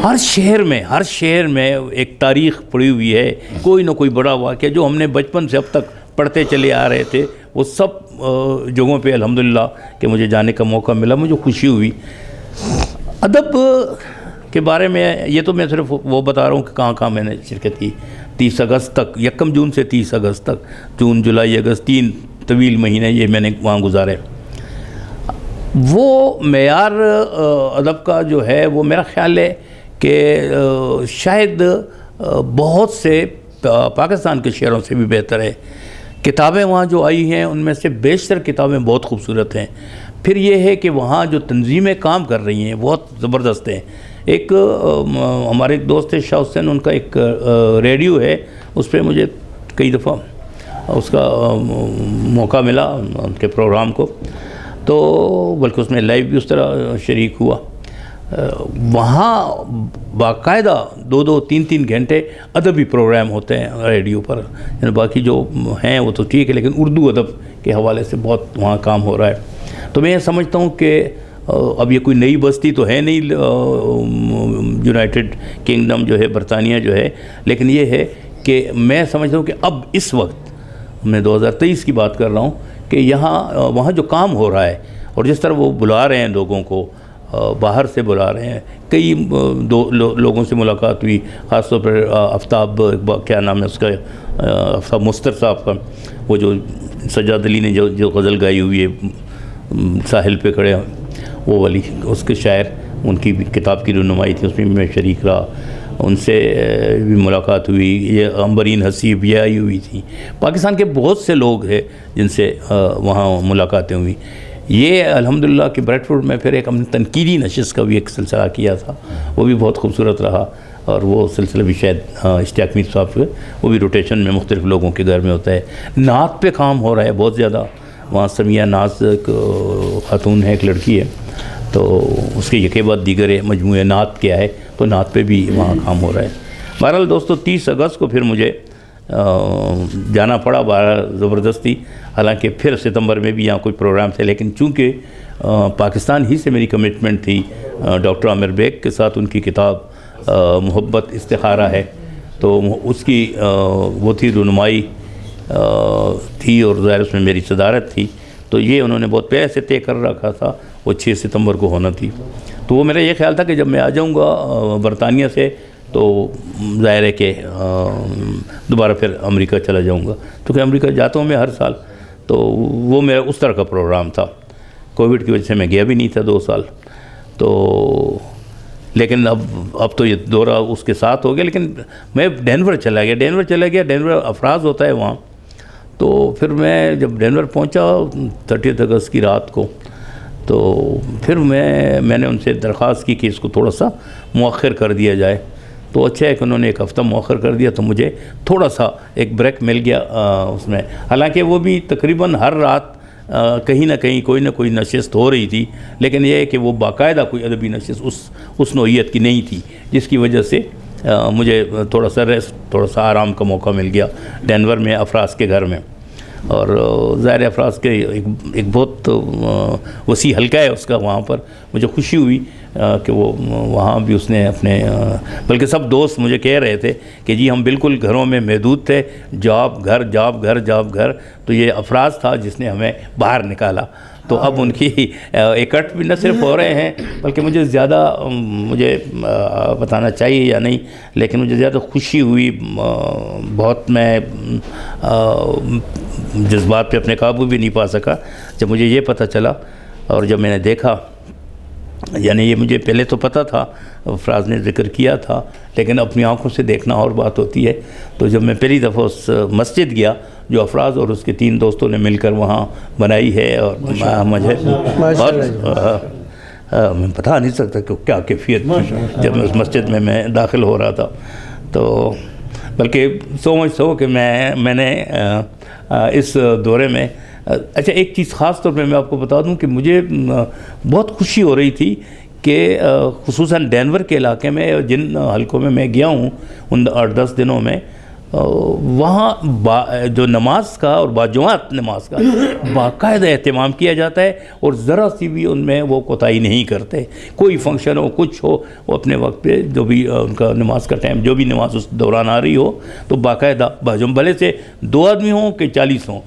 ہر شہر میں ایک تاریخ پڑی ہوئی ہے، کوئی نہ کوئی بڑا واقعہ جو ہم نے بچپن سے اب تک پڑھتے چلے آ رہے تھے، وہ سب جگہوں پہ الحمدللہ کہ مجھے جانے کا موقع ملا، مجھے خوشی ہوئی۔ ادب کے بارے میں یہ تو میں صرف وہ بتا رہا ہوں کہ کہاں میں نے شرکت کی۔ 30 اگست تک، 1 جون سے 30 اگست تک، جون جولائی اگست 3 طویل مہینے یہ میں نے وہاں گزارے۔ وہ معیار ادب کا جو ہے وہ میرا خیال ہے کہ شاید بہت سے پاکستان کے شہروں سے بھی بہتر ہے۔ کتابیں وہاں جو آئی ہیں ان میں سے بیشتر کتابیں بہت خوبصورت ہیں، پھر یہ ہے کہ وہاں جو تنظیمیں کام کر رہی ہیں بہت زبردست ہیں. ایک ہمارے ایک دوست شاہ حسین، ان کا ایک ریڈیو ہے، اس پہ مجھے کئی دفعہ اس کا موقع ملا ان کے پروگرام کو، تو بلکہ اس میں لائیو بھی اس طرح شریک ہوا. وہاں باقاعدہ 2-3 گھنٹے ادبی پروگرام ہوتے ہیں ریڈیو پر. یعنی باقی جو ہیں وہ تو ٹھیک ہے، لیکن اردو ادب کے حوالے سے بہت وہاں کام ہو رہا ہے. تو میں یہ سمجھتا ہوں کہ اب یہ کوئی نئی بستی تو ہے نہیں یونائٹڈ کنگڈم جو ہے، برطانیہ جو ہے، لیکن یہ ہے کہ میں سمجھتا ہوں کہ اب اس وقت میں 2023 کی بات کر رہا ہوں کہ یہاں وہاں جو کام ہو رہا ہے اور جس طرح وہ بلا رہے ہیں لوگوں کو، باہر سے بلا رہے ہیں. کئی لوگوں سے ملاقات ہوئی، خاص طور پر آفتاب، کیا نام ہے اس کا، آفتاب مستر صاحب کا، وہ جو سجاد علی نے جو غزل گائی ہوئی ہے ساحل پہ کھڑے، وہ والی، اس کے شاعر، ان کی بھی کتاب کی رونمائی تھی، اس میں میں شریک رہا. ان سے بھی ملاقات ہوئی. یہ امبرین حسیب یہ آئی ہوئی تھی. پاکستان کے بہت سے لوگ ہیں جن سے وہاں ملاقاتیں ہوئی. یہ الحمدللہ کہ بریڈ فورڈ میں پھر ایک ہم نے تنقیدی نشست کا بھی ایک سلسلہ کیا تھا، وہ بھی بہت خوبصورت رہا. اور وہ سلسلہ بھی شاید اشتیاق میر صاحب کے، وہ بھی روٹیشن میں مختلف لوگوں کے گھر میں ہوتا ہے. نعت پہ کام ہو رہا ہے بہت زیادہ. وہاں سمیہ ناز ایک خاتون ہے، ایک لڑکی ہے، تو اس کے یکے بعد دیگر مجموعہ نعت کیا ہے، تو نعت پہ بھی وہاں کام ہو رہا ہے. بہرحال دوستو 30 اگست کو پھر مجھے جانا پڑا زبردستی. حالانکہ پھر ستمبر میں بھی یہاں کوئی پروگرام تھے، لیکن چونکہ پاکستان ہی سے میری کمٹمنٹ تھی ڈاکٹر عامر بیگ کے ساتھ، ان کی کتاب محبت استخارہ ہے، تو اس کی وہ تھی رونمائی تھی، اور ظاہر اس میں میری صدارت تھی. تو یہ انہوں نے بہت پہلے سے طے کر رکھا تھا، وہ 6 ستمبر کو ہونا تھی. تو وہ میرا یہ خیال تھا کہ جب میں آ جاؤں گا برطانیہ سے تو ظاہر ہے کہ دوبارہ پھر امریکہ چلا جاؤں گا، کیونکہ امریکہ جاتا ہوں میں ہر سال. تو وہ میرا اس طرح کا پروگرام تھا. کووڈ کی وجہ سے میں گیا بھی نہیں تھا 2 سال. تو لیکن اب تو یہ دورہ اس کے ساتھ ہو گیا. لیکن میں ڈینور چلا گیا. ڈینور افراز ہوتا ہے وہاں. تو پھر میں جب ڈینور پہنچا 30 اگست کی رات کو، تو پھر میں نے ان سے درخواست کی کہ اس کو تھوڑا سا مؤخر کر دیا جائے. تو اچھا ہے کہ انہوں نے 1 ہفتہ مؤخر کر دیا، تو مجھے تھوڑا سا ایک بریک مل گیا اس میں. حالانکہ وہ بھی تقریباً ہر رات کہیں نہ کہیں کوئی نہ کوئی نشست ہو رہی تھی، لیکن یہ ہے کہ وہ باقاعدہ کوئی ادبی نشست اس نوعیت کی نہیں تھی، جس کی وجہ سے مجھے تھوڑا سا ریسٹ، تھوڑا سا آرام کا موقع مل گیا ڈینور میں افراز کے گھر میں. اور ظاہر افراز کے ایک بہت وسیع حلقہ ہے اس کا وہاں پر. مجھے خوشی ہوئی کہ وہ وہاں بھی اس نے اپنے، بلکہ سب دوست مجھے کہہ رہے تھے کہ جی ہم بالکل گھروں میں محدود تھے، جاب گھر. تو یہ افراز تھا جس نے ہمیں باہر نکالا. تو اب ان کی اکٹھ بھی نہ صرف ہو رہے ہیں، بلکہ مجھے زیادہ، مجھے بتانا چاہیے یا نہیں، لیکن مجھے زیادہ خوشی ہوئی بہت. میں جذبات پہ اپنے قابو بھی نہیں پا سکا جب مجھے یہ پتہ چلا. اور جب میں نے دیکھا، یعنی یہ مجھے پہلے تو پتہ تھا، افراز نے ذکر کیا تھا، لیکن اپنی آنکھوں سے دیکھنا اور بات ہوتی ہے. تو جب میں پہلی دفعہ اس مسجد گیا جو افراز اور اس کے 3 دوستوں نے مل کر وہاں بنائی ہے، اور مجھے میں بتا نہیں سکتا کہ کیا کیفیت جب میں اس مسجد میں داخل ہو رہا تھا. تو بلکہ سو کہ میں نے اس دورے میں، اچھا ایک چیز خاص طور پہ میں آپ کو بتا دوں کہ مجھے بہت خوشی ہو رہی تھی کہ خصوصاً ڈینور کے علاقے میں جن حلقوں میں میں گیا ہوں ان 8-10 دنوں میں، وہاں جو نماز کا اور باجماعت نماز کا باقاعدہ اہتمام کیا جاتا ہے، اور ذرا سی بھی ان میں وہ کوتاہی نہیں کرتے. کوئی فنکشن ہو، کچھ ہو، وہ اپنے وقت پہ جو بھی ان کا نماز کا ٹائم، جو بھی نماز اس دوران آ رہی ہو، تو باقاعدہ بھلے سے 2 آدمی ہوں کہ 40 ہوں،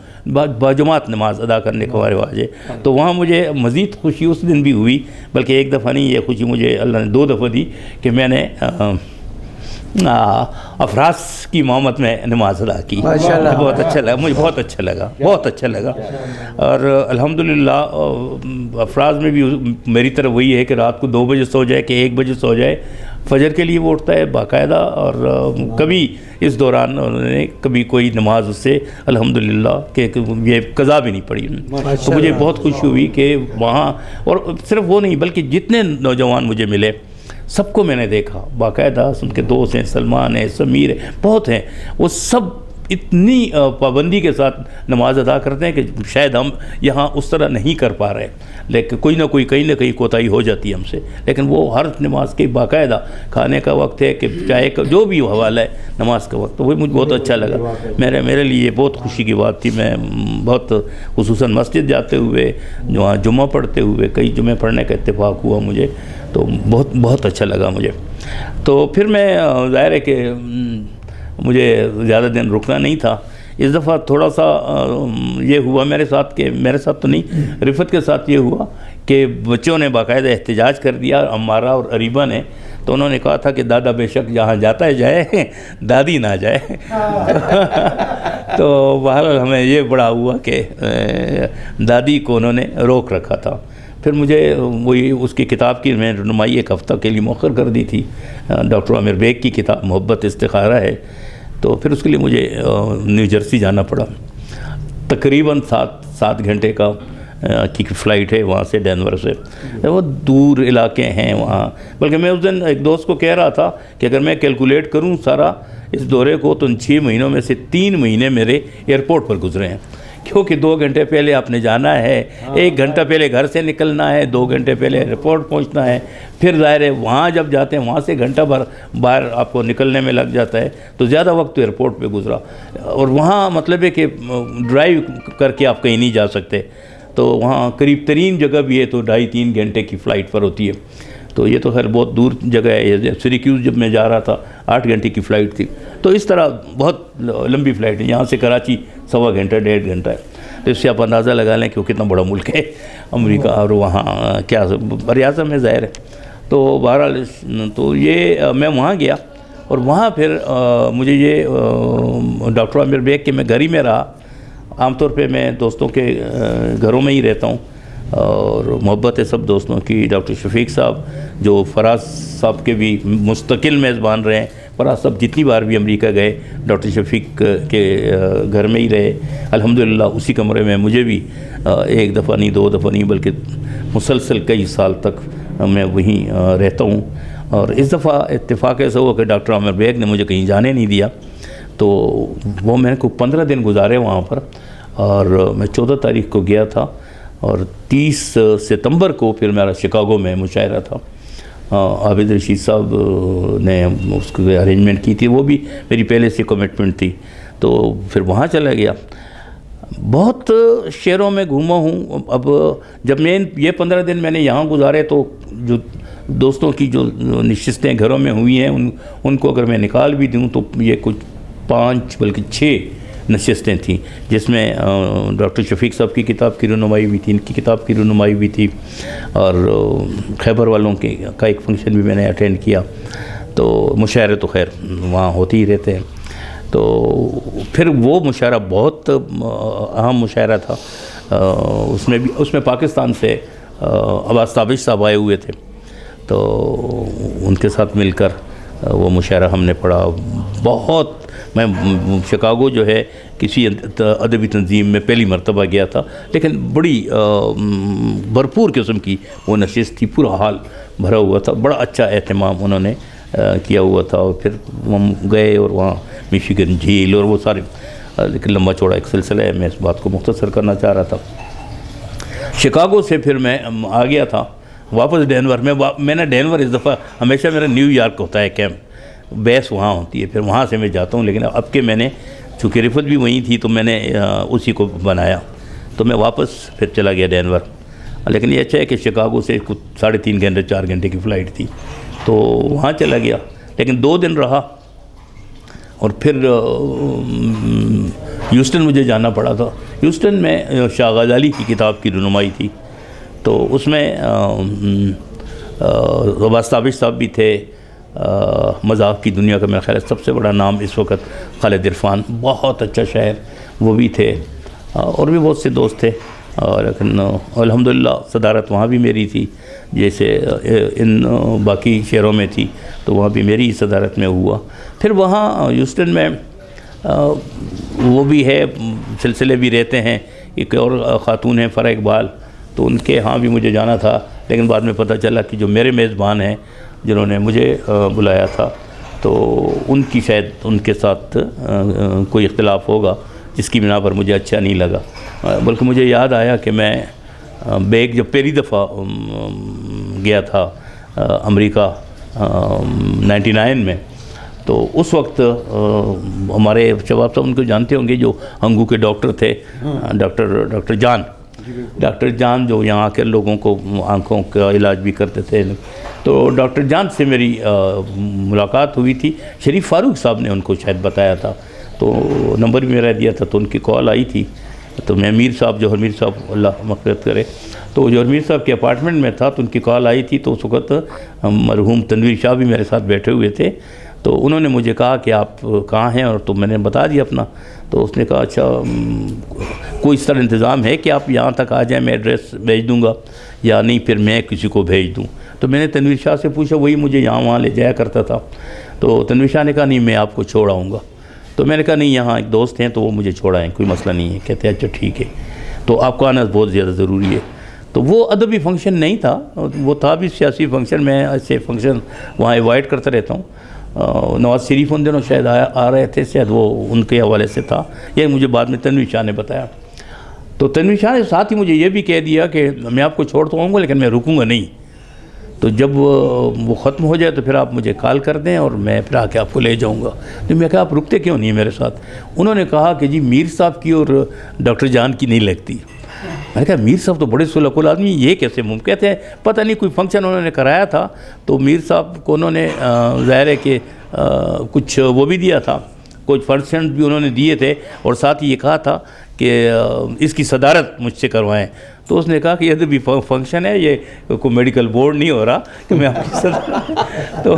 باجماعت نماز ادا کرنے کا رواج ہے. تو وہاں مجھے مزید خوشی اس دن بھی ہوئی، بلکہ ایک دفعہ نہیں، یہ خوشی مجھے اللہ نے 2 دفعہ دی کہ میں نے افراز کی امامت میں نماز ادا کی. بہت اچھا لگا، مجھے بہت اچھا لگا. اور الحمدللہ افراز میں بھی میری طرف وہی ہے کہ رات کو 2 بجے سو جائے کہ 1 بجے سو جائے، فجر کے لیے وہ اٹھتا ہے باقاعدہ، اور کبھی اس دوران انہوں نے کبھی کوئی نماز اس سے الحمدللہ کہ یہ قضا بھی نہیں پڑی. تو مجھے بہت خوشی ہوئی کہ وہاں، اور صرف وہ نہیں بلکہ جتنے نوجوان مجھے ملے سب کو میں نے دیکھا باقاعدہ، ان کے دوست ہیں، سلمان ہیں، سمیر ہیں، بہت ہیں، وہ سب اتنی پابندی کے ساتھ نماز ادا کرتے ہیں کہ شاید ہم یہاں اس طرح نہیں کر پا رہے، لیکن کوئی نہ کوئی کہیں نہ کہیں کوتاہی ہو جاتی ہے ہم سے، لیکن وہ ہر نماز کے باقاعدہ کھانے کا وقت ہے کہ چائے کا جو بھی حوالہ ہے نماز کا وقت، تو وہ مجھے بہت اچھا لگا. میرے لیے بہت خوشی کی بات تھی. میں بہت خصوصاً مسجد جاتے ہوئے، وہاں جمعہ پڑھتے ہوئے، کئی جمعے پڑھنے کا اتفاق ہوا مجھے، تو بہت اچھا لگا مجھے. تو پھر میں ظاہر ہے کہ مجھے زیادہ دن رکنا نہیں تھا. اس دفعہ تھوڑا سا یہ ہوا میرے ساتھ، کہ میرے ساتھ تو نہیں، رفت کے ساتھ یہ ہوا کہ بچوں نے باقاعدہ احتجاج کر دیا، عمارہ اور اریبہ نے. تو انہوں نے کہا تھا کہ دادا بے شک جہاں جاتا ہے جائے، دادی نہ جائے. تو بہرحال ہمیں یہ بڑا ہوا کہ دادی کو انہوں نے روک رکھا تھا. پھر مجھے وہی اس کی کتاب کی میں رونمائی ایک ہفتہ کے لیے مؤخر کر دی تھی. ڈاکٹر عامر بیگ کی کتاب محبت استخارہ ہے، تو پھر اس کے لیے مجھے نیو جرسی جانا پڑا. تقریباً 7 گھنٹے کا کی فلائٹ ہے وہاں سے، ڈینور سے. وہ دور علاقے ہیں وہاں، بلکہ میں اس دن ایک دوست کو کہہ رہا تھا کہ اگر میں کیلکولیٹ کروں سارا اس دورے کو تو ان 6 مہینوں میں سے 3 مہینے میرے ایئرپورٹ پر گزرے ہیں، کیونکہ 2 گھنٹے پہلے آپ نے جانا ہے، 1 گھنٹہ پہلے گھر سے نکلنا ہے، 2 گھنٹے پہلے ایئرپورٹ پہنچنا ہے، پھر ظاہر ہے وہاں جب جاتے ہیں وہاں سے گھنٹہ بھر باہر آپ کو نکلنے میں لگ جاتا ہے، تو زیادہ وقت تو ایئرپورٹ پہ گزرا. اور وہاں مطلب ہے کہ ڈرائیو کر کے آپ کہیں نہیں جا سکتے، تو وہاں قریب ترین جگہ بھی ہے تو 2.5-3 گھنٹے کی فلائٹ پر ہوتی ہے. تو یہ تو خیر بہت دور جگہ ہے. سریکیوز جب میں جا رہا تھا 8 گھنٹے کی فلائٹ تھی. تو اس طرح بہت لمبی فلائٹ ہے. یہاں سے کراچی 1.25 گھنٹہ 1.5 گھنٹہ ہے. تو اس سے آپ اندازہ لگا لیں کہ وہ کتنا بڑا ملک ہے امریکہ، اور وہاں کیا بر-اعظم ہے ظاہر ہے. تو بہرحال تو یہ میں وہاں گیا، اور وہاں پھر مجھے یہ ڈاکٹر عامر بیگ کے میں گھر ہی میں رہا. عام طور پہ میں دوستوں کے گھروں میں ہی رہتا ہوں، اور محبت ہے سب دوستوں کی. ڈاکٹر شفیق صاحب جو فراز صاحب کے بھی مستقل میزبان رہے ہیں، فراز صاحب جتنی بار بھی امریکہ گئے ڈاکٹر شفیق کے گھر میں ہی رہے الحمدللہ. اسی کمرے میں مجھے بھی 1 دفعہ نہیں 2 دفعہ نہیں بلکہ مسلسل کئی سال تک میں وہیں رہتا ہوں. اور اس دفعہ اتفاق ایسا ہوا کہ ڈاکٹر عامر بیگ نے مجھے کہیں جانے نہیں دیا، تو وہ میں کو 15 دن گزارے وہاں پر. اور میں 14 تاریخ کو گیا تھا، اور 30 ستمبر کو پھر میرا شکاگو میں مشاعرہ تھا. عابد رشید صاحب نے اس کو ارینجمنٹ کی تھی، وہ بھی میری پہلے سے کمٹمنٹ تھی. تو پھر وہاں چلا گیا. بہت شہروں میں گھوما ہوں. اب جب میں یہ 15 دن میں نے یہاں گزارے، تو جو دوستوں کی جو نشستیں گھروں میں ہوئی ہیں ان کو اگر میں نکال بھی دوں تو یہ کچھ 5 بلکہ 6 نشستیں تھیں، جس میں ڈاکٹر شفیق صاحب کی کتاب کی رونمائی بھی تھی، ان کی کتاب کی رونمائی بھی تھی، اور خیبر والوں کا ایک فنکشن بھی میں نے اٹینڈ کیا. تو مشاعرے تو خیر وہاں ہوتے ہی رہتے ہیں. تو پھر وہ مشاعرہ بہت اہم مشاعرہ تھا. اس میں پاکستان سے عباس تابش صاحب آئے ہوئے تھے، تو ان کے ساتھ مل کر وہ مشاعرہ ہم نے پڑھا. بہت میں شکاگو جو ہے کسی ادبی تنظیم میں پہلی مرتبہ گیا تھا، لیکن بڑی بھرپور قسم کی وہ نشست تھی، پورا حال بھرا ہوا تھا. بڑا اچھا اہتمام انہوں نے کیا ہوا تھا. اور پھر ہم گئے اور وہاں میشیگن جھیل اور وہ سارے، لیکن لمبا چوڑا ایک سلسلہ ہے، میں اس بات کو مختصر کرنا چاہ رہا تھا. شکاگو سے پھر میں آ گیا تھا واپس ڈینور. میں نے ڈینور اس دفعہ، ہمیشہ میرا نیو یارک ہوتا ہے کیمپ، بیس وہاں ہوتی ہے، پھر وہاں سے میں جاتا ہوں. لیکن اب کہ میں نے چونکہ رفت بھی وہیں تھی تو میں نے اسی کو بنایا، تو میں واپس پھر چلا گیا ڈینور. لیکن یہ اچھا ہے کہ شکاگو سے کچھ 3.5 گھنٹے 4 گھنٹے کی فلائٹ تھی، تو وہاں چلا گیا. لیکن 2 دن رہا، اور پھر ہیوسٹن مجھے جانا پڑا تھا. ہیوسٹن میں شاہ غزالی کی کتاب کی رونمائی تھی، تو اس میں عباس تابش صاحب بھی تھے. مذاق کی دنیا کا میرا خیال ہے سب سے بڑا نام اس وقت خالد عرفان، بہت اچھا شاعر، وہ بھی تھے، اور بھی بہت سے دوست تھے. اور لیکن الحمدللہ صدارت وہاں بھی میری تھی، جیسے ان باقی شہروں میں تھی تو وہاں بھی میری صدارت میں ہوا۔ پھر وہاں ہیوسٹن میں وہ بھی ہے، سلسلے بھی رہتے ہیں، ایک اور خاتون ہیں فرح اقبال، تو ان کے ہاں بھی مجھے جانا تھا، لیکن بعد میں پتہ چلا کہ جو میرے میزبان ہیں جنہوں نے مجھے بلایا تھا تو ان کی شاید ان کے ساتھ کوئی اختلاف ہوگا، جس کی بنا پر مجھے اچھا نہیں لگا۔ بلکہ مجھے یاد آیا کہ میں بیگ جب پہلی دفعہ گیا تھا امریکہ 99 میں، تو اس وقت ہمارے شباب صاحب ان کو جانتے ہوں گے، جو ہنگو کے ڈاکٹر تھے، ڈاکٹر جان جو یہاں کے لوگوں کو آنکھوں کا علاج بھی کرتے تھے، تو ڈاکٹر جان سے میری ملاقات ہوئی تھی۔ شریف فاروق صاحب نے ان کو شاید بتایا تھا، تو نمبر بھی میرا دیا تھا، تو ان کی کال آئی تھی، تو میں میر صاحب جوہر میر صاحب اللہ مغفرت کرے، تو جوہر میر صاحب کے اپارٹمنٹ میں تھا، تو ان کی کال آئی تھی، تو اس وقت مرحوم تنویر شاہ بھی میرے ساتھ بیٹھے ہوئے تھے، تو انہوں نے مجھے کہا کہ آپ کہاں ہیں، اور تو میں نے بتا دیا اپنا، تو اس نے کہا اچھا کوئی اس طرح انتظام ہے کہ آپ یہاں تک آ جائیں، میں ایڈریس بھیج دوں گا، یا نہیں پھر میں کسی کو بھیج دوں۔ تو میں نے تنویر شاہ سے پوچھا، وہی مجھے یہاں وہاں لے جایا کرتا تھا، تو تنویر شاہ نے کہا نہیں میں آپ کو چھوڑ آؤں گا، تو میں نے کہا نہیں یہاں ایک دوست ہیں تو وہ مجھے چھوڑائیں، کوئی مسئلہ نہیں ہے۔ کہتے ہیں اچھا ٹھیک ہے، تو آپ کو آنا بہت زیادہ ضروری ہے۔ تو وہ ادبی فنکشن نہیں تھا، وہ تھا بھی سیاسی فنکشن، میں ایسے فنکشن وہاں ایوائڈ کرتا رہتا ہوں۔ نواز شریف ان دنوں شاید آ رہے تھے، شاید وہ ان کے حوالے سے تھا، یہ مجھے بعد میں تنویر شاہ نے بتایا۔ تو تنویر شاہ نے ساتھ ہی مجھے یہ بھی کہہ دیا کہ میں آپ کو چھوڑ تو آؤں گا لیکن میں رکوں گا نہیں، تو جب وہ ختم ہو جائے تو پھر آپ مجھے کال کر دیں اور میں پھر آ کے آپ کو لے جاؤں گا۔ تو میں کہا آپ رکتے کیوں نہیں ہیں میرے ساتھ؟ انہوں نے کہا کہ جی میر صاحب کی اور ڈاکٹر جان کی نہیں لگتی۔ میں نے کہا میر صاحب تو بڑے سلوک آدمی، یہ کیسے ممکن ہے؟ پتہ نہیں کوئی فنکشن انہوں نے کرایا تھا، تو میر صاحب کو انہوں نے ظاہر ہے کہ کچھ وہ بھی دیا تھا، کچھ فنکشن بھی انہوں نے دیے تھے، اور ساتھ ہی یہ کہا تھا کہ اس کی صدارت مجھ سے کروائیں۔ تو اس نے کہا کہ یہ تو بھی فنکشن ہے، یہ کوئی میڈیکل بورڈ نہیں ہو رہا کہ میں آپ کی صدارت تو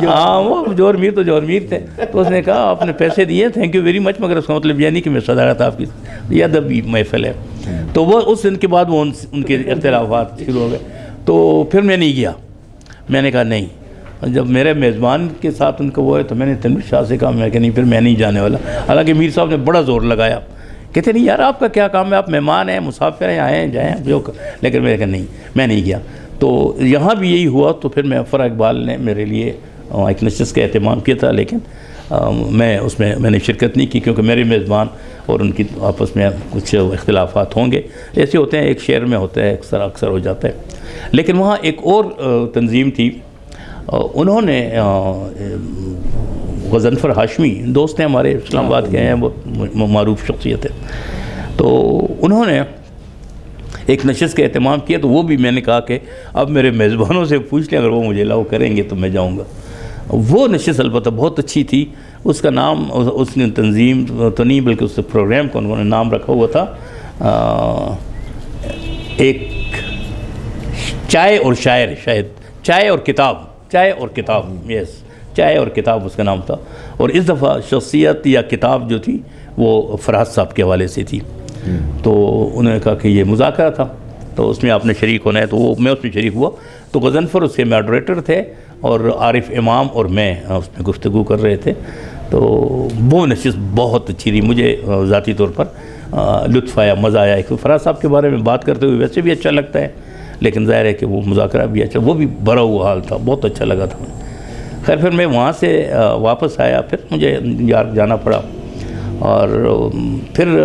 ہاں وہ جوہر میر تو جوہر میر تھے، تو اس نے کہا آپ نے پیسے دیے تھینک یو ویری مچ، مگر اس کا مطلب یہ نہیں کہ میں صدارت آپ کی، یہ ادبی محفل ہے۔ تو وہ اس دن کے بعد وہ ان کے اختلافات شروع ہو گئے، تو پھر میں نہیں گیا۔ میں نے کہا نہیں، جب میرے میزبان کے ساتھ ان کا وہ ہے تو میں نے تنویر شاہ سے کہا میں کہ نہیں پھر میں نہیں جانے والا۔ حالانکہ میر صاحب نے بڑا زور لگایا، کہتے نہیں یار آپ کا کیا کام ہے، آپ مہمان ہیں، مسافر ہیں، آئے ہیں جائیں جو، لیکن میں نے کہا نہیں میں نہیں گیا۔ تو یہاں بھی یہی ہوا، تو پھر میں فرح اقبال نے میرے لیے ایک نشست کا اہتمام کیا تھا، لیکن میں نے شرکت نہیں کی کیونکہ میرے میزبان اور ان کی آپس میں کچھ اختلافات ہوں گے، ایسے ہوتے ہیں، ایک شہر میں ہوتا ہے، اکثر ہو جاتا ہے۔ لیکن وہاں ایک اور تنظیم تھی، انہوں نے غضنفر ہاشمی دوست ہیں ہمارے، اسلام آباد کے ہیں، بہت معروف شخصیت ہے، تو انہوں نے ایک نشست کا اہتمام کیا، تو وہ بھی میں نے کہا کہ اب میرے میزبانوں سے پوچھ لیں، اگر وہ مجھے الاؤ کریں گے تو میں جاؤں گا۔ وہ نشست البتہ بہت اچھی تھی، اس کا نام اس نے تنظیم تو نہیں بلکہ اس پروگرام کو انہوں نے نام رکھا ہوا تھا ایک چائے اور شاعر، شاید چائے اور کتاب، یس چائے اور کتاب اس کا نام تھا۔ اور اس دفعہ شخصیت یا کتاب جو تھی وہ فرحت صاحب کے حوالے سے تھی، تو انہوں نے کہا کہ یہ مذاکرہ تھا تو اس میں آپ نے شریک ہونا ہے، تو میں اس میں شریک ہوا۔ تو غضنفر اس کے ماڈریٹر تھے اور عارف امام اور میں اس میں گفتگو کر رہے تھے، تو وہ نشست بہت اچھی رہی، مجھے ذاتی طور پر لطف آیا، مزہ آیا۔ ایک فرحت صاحب کے بارے میں بات کرتے ہوئے ویسے بھی اچھا لگتا ہے، لیکن ظاہر ہے کہ وہ مذاکرہ بھی اچھا، وہ بھی بھرا ہوا حال تھا، بہت اچھا لگا تھا۔ خیر پھر میں وہاں سے واپس آیا، پھر مجھے یارک جانا پڑا، اور پھر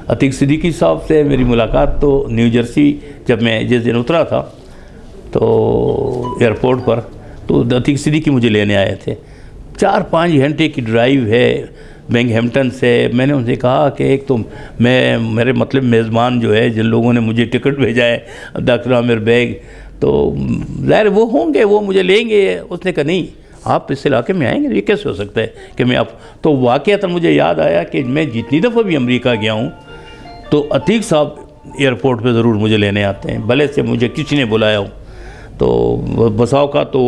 عتیق صدیقی صاحب سے میری ملاقات تو نیو جرسی جب میں جس دن اترا تھا تو ایئرپورٹ پر، تو عتیق صدیقی مجھے لینے آئے تھے، 4-5 گھنٹے کی ڈرائیو ہے بینگ ہیمپٹن سے۔ میں نے ان سے کہا کہ ایک تو میرے مطلب میزبان جو ہے جن لوگوں نے مجھے ٹکٹ بھیجا ہے ڈاکٹر عامر بیگ، تو ظاہر وہ ہوں گے، وہ مجھے لیں گے۔ اس نے کہا نہیں آپ اس علاقے میں آئیں گے، یہ کیسے ہو سکتا ہے کہ میں آپ، تو واقعتاً مجھے یاد آیا کہ میں جتنی دفعہ بھی امریکہ گیا ہوں تو عتیق صاحب ایئرپورٹ پہ ضرور مجھے لینے آتے ہیں، بھلے سے مجھے کسی نے بلایا ہو۔ تو بساؤ کا تو